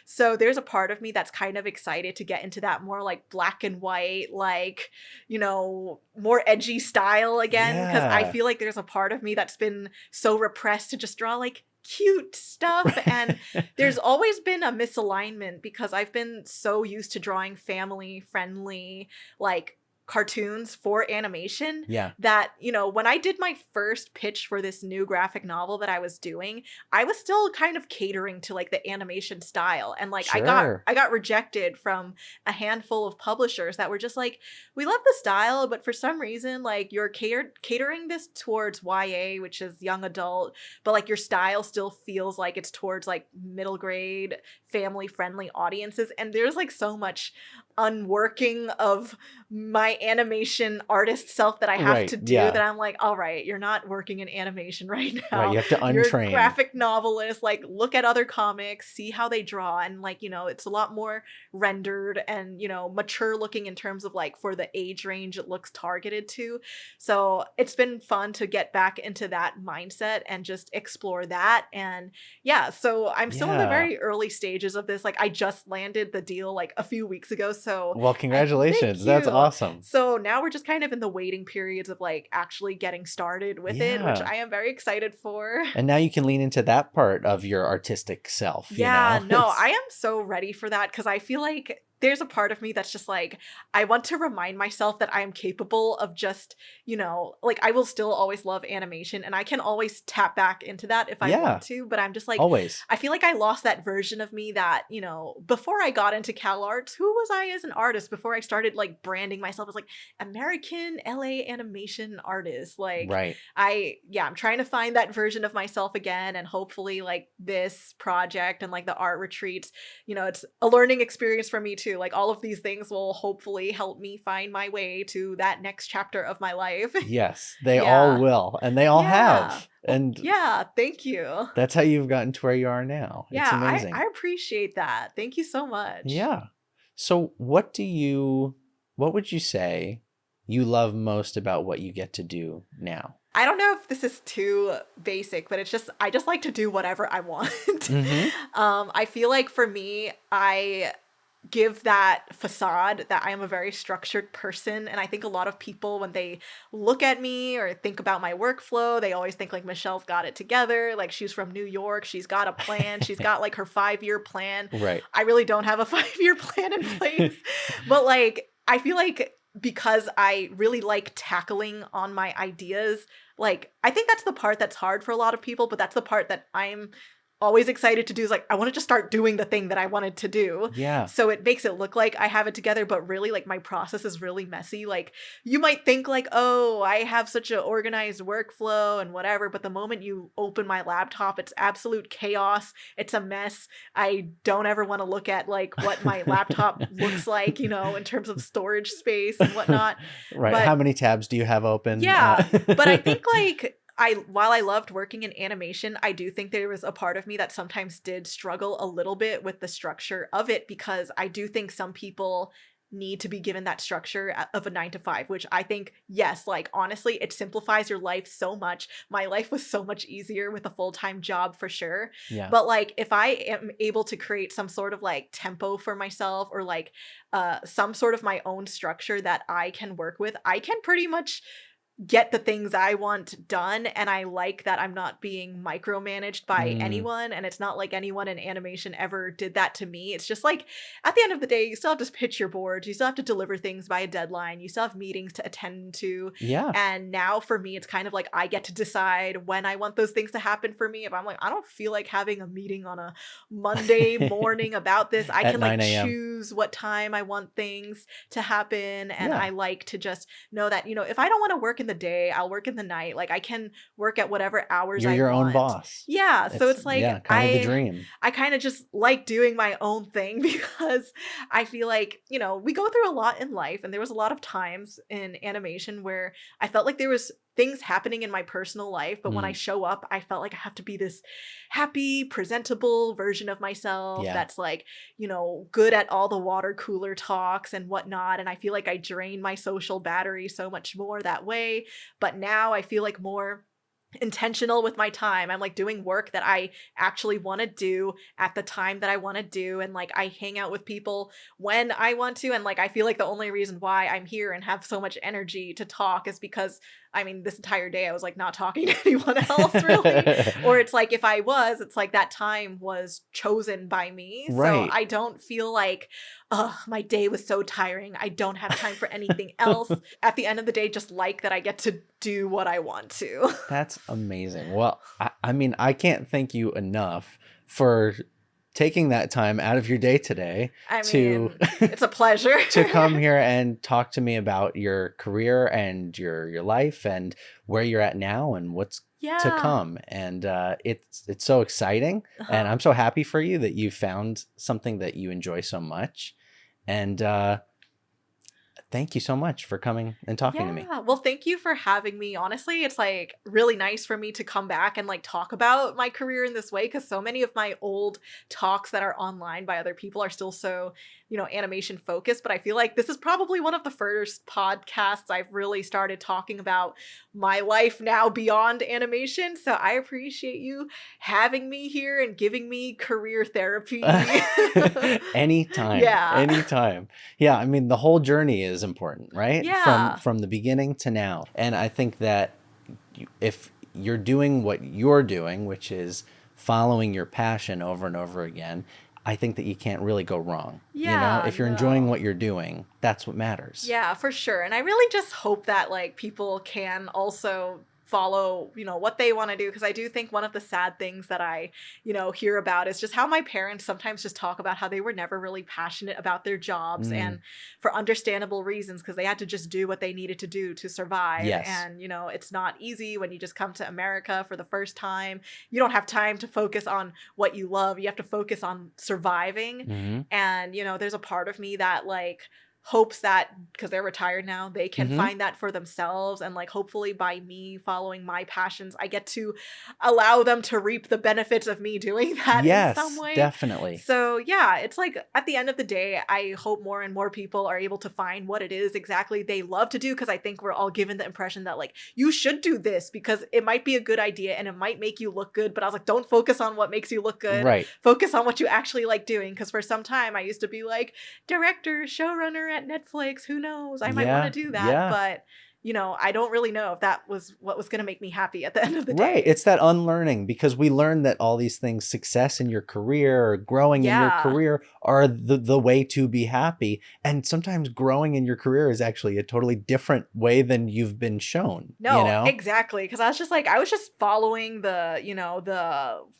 So there's a part of me that's kind of excited to get into that more like black and white, like, you know, more edgy style again, because I Yeah. feel like there's a part of me that's been so repressed to just draw like cute stuff. And there's always been a misalignment because I've been so used to drawing family friendly like cartoons for animation Yeah. that, you know, when I did my first pitch for this new graphic novel that I was doing, I was still kind of catering to like the animation style, and like Sure. I got rejected from a handful of publishers that were just like, we love the style, but for some reason like you're catering this towards YA, which is young adult, but like your style still feels like it's towards like middle grade family friendly audiences. And there's like so much unworking of my animation artist self that I have Right, to do yeah. that I'm like, all right, you're not working in animation right now. Right, you have to You're a untrain. graphic novelist. Like, look at other comics, see how they draw, and like, you know, it's a lot more rendered and, you know, mature looking in terms of like for the age range it looks targeted to. So it's been fun to get back into that mindset and just explore that. And yeah, so I'm still in the Yeah. very early stages of this. Like, I just landed the deal like a few weeks ago. So Well, thank congratulations. That's you. awesome. So now we're just kind of in the waiting periods of like actually getting started with it, which Yeah. I am very excited for. And now you can lean into that part of your artistic self, Yeah, you know? no, It's- I am so ready for that because I feel like there's a part of me that's just like, I want to remind myself that I am capable of just, like I will still always love animation and I can always tap back into that if I Yeah, want to. But I'm just like, always. I feel like I lost that version of me that, before I got into Cal Arts, who was I as an artist before I started like branding myself as like American LA animation artist? Like, Right. I'm trying to find that version of myself again. And hopefully, like this project and like the art retreats, it's a learning experience for me too. Like, all of these things will hopefully help me find my way to that next chapter of my life. Yes, they all Yeah. will, and they all Yeah. have. And Yeah. Thank you. that's how you've gotten to where you are now. It's Yeah. I, amazing. I appreciate that. Thank you so much. Yeah. So what would you say you love most about what you get to do now? I don't know if this is too basic, but I just like to do whatever I want. Mhm. I feel like for me, I give that facade that I am a very structured person. And I think a lot of people, when they look at me or think about my workflow, they always think like Michelle's got it together. Like, she's from New York. She's got a plan. She's got like her 5-year plan. Right. I really don't have a 5-year plan in place. But like, I feel like because I really like tackling on my ideas, like, I think that's the part that's hard for a lot of people, but that's the part that I'm always excited to do, is like, I want to just start doing the thing that I wanted to do. Yeah. So it makes it look like I have it together, but really like my process is really messy. Like, you might think like, oh, I have such an organized workflow and whatever, but the moment you open my laptop, it's absolute chaos. It's a mess. I don't ever want to look at like what my laptop looks like, in terms of storage space and whatnot. Right. But how many tabs do you have open? yeah, but I think like while I loved working in animation, I do think there was a part of me that sometimes did struggle a little bit with the structure of it, because I do think some people need to be given that structure of a 9 to 5, which I think, yes, like honestly, it simplifies your life so much. My life was so much easier with a full-time job for sure. Yeah. But like, if I am able to create some sort of like tempo for myself, or like some sort of my own structure that I can work with, I can pretty much get the things I want done. And I like that I'm not being micromanaged by anyone. And it's not like anyone in animation ever did that to me. It's just like, at the end of the day, you still have to pitch your boards. You still have to deliver things by a deadline. You still have meetings to attend to. Yeah. And now for me, it's kind of like I get to decide when I want those things to happen for me. If I'm like, I don't feel like having a meeting on a Monday morning about this, I At can like 9 a.m. choose what time I want things to happen. And Yeah. I like to just know that, if I don't want to work in the day, I'll work in the night. Like, I can work at whatever hours You're I your want. own boss. Yeah. So it's like, yeah, kind of the dream. I kind of just like doing my own thing, because I feel like, we go through a lot in life, and there was a lot of times in animation where I felt like there was things happening in my personal life, but when I show up, I felt like I have to be this happy, presentable version of myself that's like, good at all the water cooler talks and whatnot. And I feel like I drain my social battery so much more that way. But now I feel like more intentional with my time. I'm like doing work that I actually want to do at the time that I want to do, and like I hang out with people when I want to, and like I feel like the only reason why I'm here and have so much energy to talk is because this entire day I was like not talking to anyone else really. Or it's like, if I was, it's like that time was chosen by me. Right. So I don't feel like, my day was so tiring, I don't have time for anything else. At the end of the day, just like that I get to do what I want to. That's amazing. Well, I can't thank you enough for taking that time out of your day today it's a pleasure to come here and talk to me about your career and your life and where you're at now and what's to come. And it's so exciting. And I'm so happy for you that you found something that you enjoy so much. And thank you so much for coming and talking to me. Well, thank you for having me. Honestly, it's like really nice for me to come back and like talk about my career in this way, because so many of my old talks that are online by other people are still so, animation focused. But I feel like this is probably one of the first podcasts I've really started talking about my life now beyond animation. So I appreciate you having me here and giving me career therapy. Anytime. Yeah. Anytime. Yeah. The whole journey is important, right? Yeah. From the beginning to now. And I think that if you're doing what you're doing, which is following your passion over and over again, I think that you can't really go wrong. Yeah, If you're enjoying no. what you're doing, that's what matters. Yeah, for sure. And I really just hope that like people can also follow, what they want to do, because I do think one of the sad things that I, hear about is just how my parents sometimes just talk about how they were never really passionate about their jobs, Mm, and for understandable reasons, because they had to just do what they needed to do to survive. yes. And, it's not easy when you just come to America for the first time. You don't have time to focus on what you love. You have to focus on surviving. Mm-hmm. And, there's a part of me that like hopes that because they're retired now, they can Mm-hmm. find that for themselves. And like, hopefully by me following my passions, I get to allow them to reap the benefits of me doing that in some Yes, way. definitely. So yeah, it's like at the end of the day, I hope more and more people are able to find what it is exactly they love to do. Because I think we're all given the impression that like, you should do this because it might be a good idea and it might make you look good. But I was like, don't focus on what makes you look good. Right. Focus on what you actually like doing. Because for some time I used to be like, director, showrunner at Netflix, who knows? I might want to Yeah. do that. Yeah. But, I don't really know if that was what was going to make me happy at the end of the Right. day. It's that unlearning, because we learn that all these things, success in your career or growing in your Yeah. career, are the way to be happy. And sometimes growing in your career is actually a totally different way than you've been shown, No, exactly. Because I was just like, I was just following the,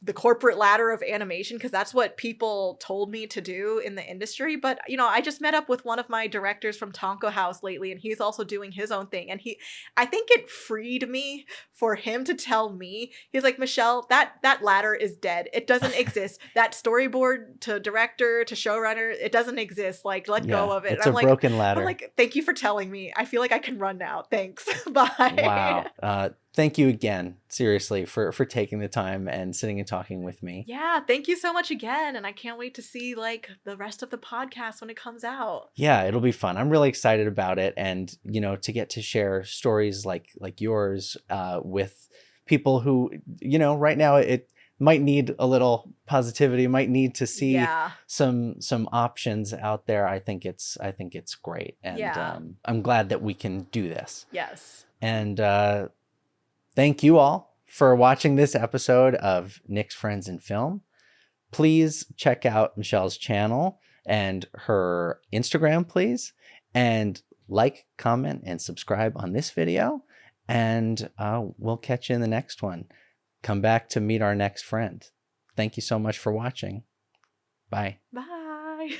the corporate ladder of animation, because that's what people told me to do in the industry. But, I just met up with one of my directors from Tonko House lately, and he's also doing his own thing. And I think it freed me for him to tell me, he's like, Michelle, that ladder is dead. It doesn't exist. That storyboard to director to showrunner, it doesn't exist. Like, let go Yeah. of it. And It's a broken ladder. I'm like, thank you for telling me. I feel like I can run now. Thanks. Bye. Wow. Thank you again, seriously, for taking the time and sitting and talking with me. Yeah, thank you so much again. And I can't wait to see like the rest of the podcast when it comes out. Yeah, it'll be fun. I'm really excited about it. And, to get to share stories like yours with people who, right now it might need a little positivity, might need to see Yeah. some options out there. I think it's great. And Yeah. I'm glad that we can do this. Yes. And thank you all for watching this episode of Nick's Friends in Film. Please check out Michelle's channel and her Instagram, please. And like, comment, and subscribe on this video. And we'll catch you in the next one. Come back to meet our next friend. Thank you so much for watching. Bye. Bye.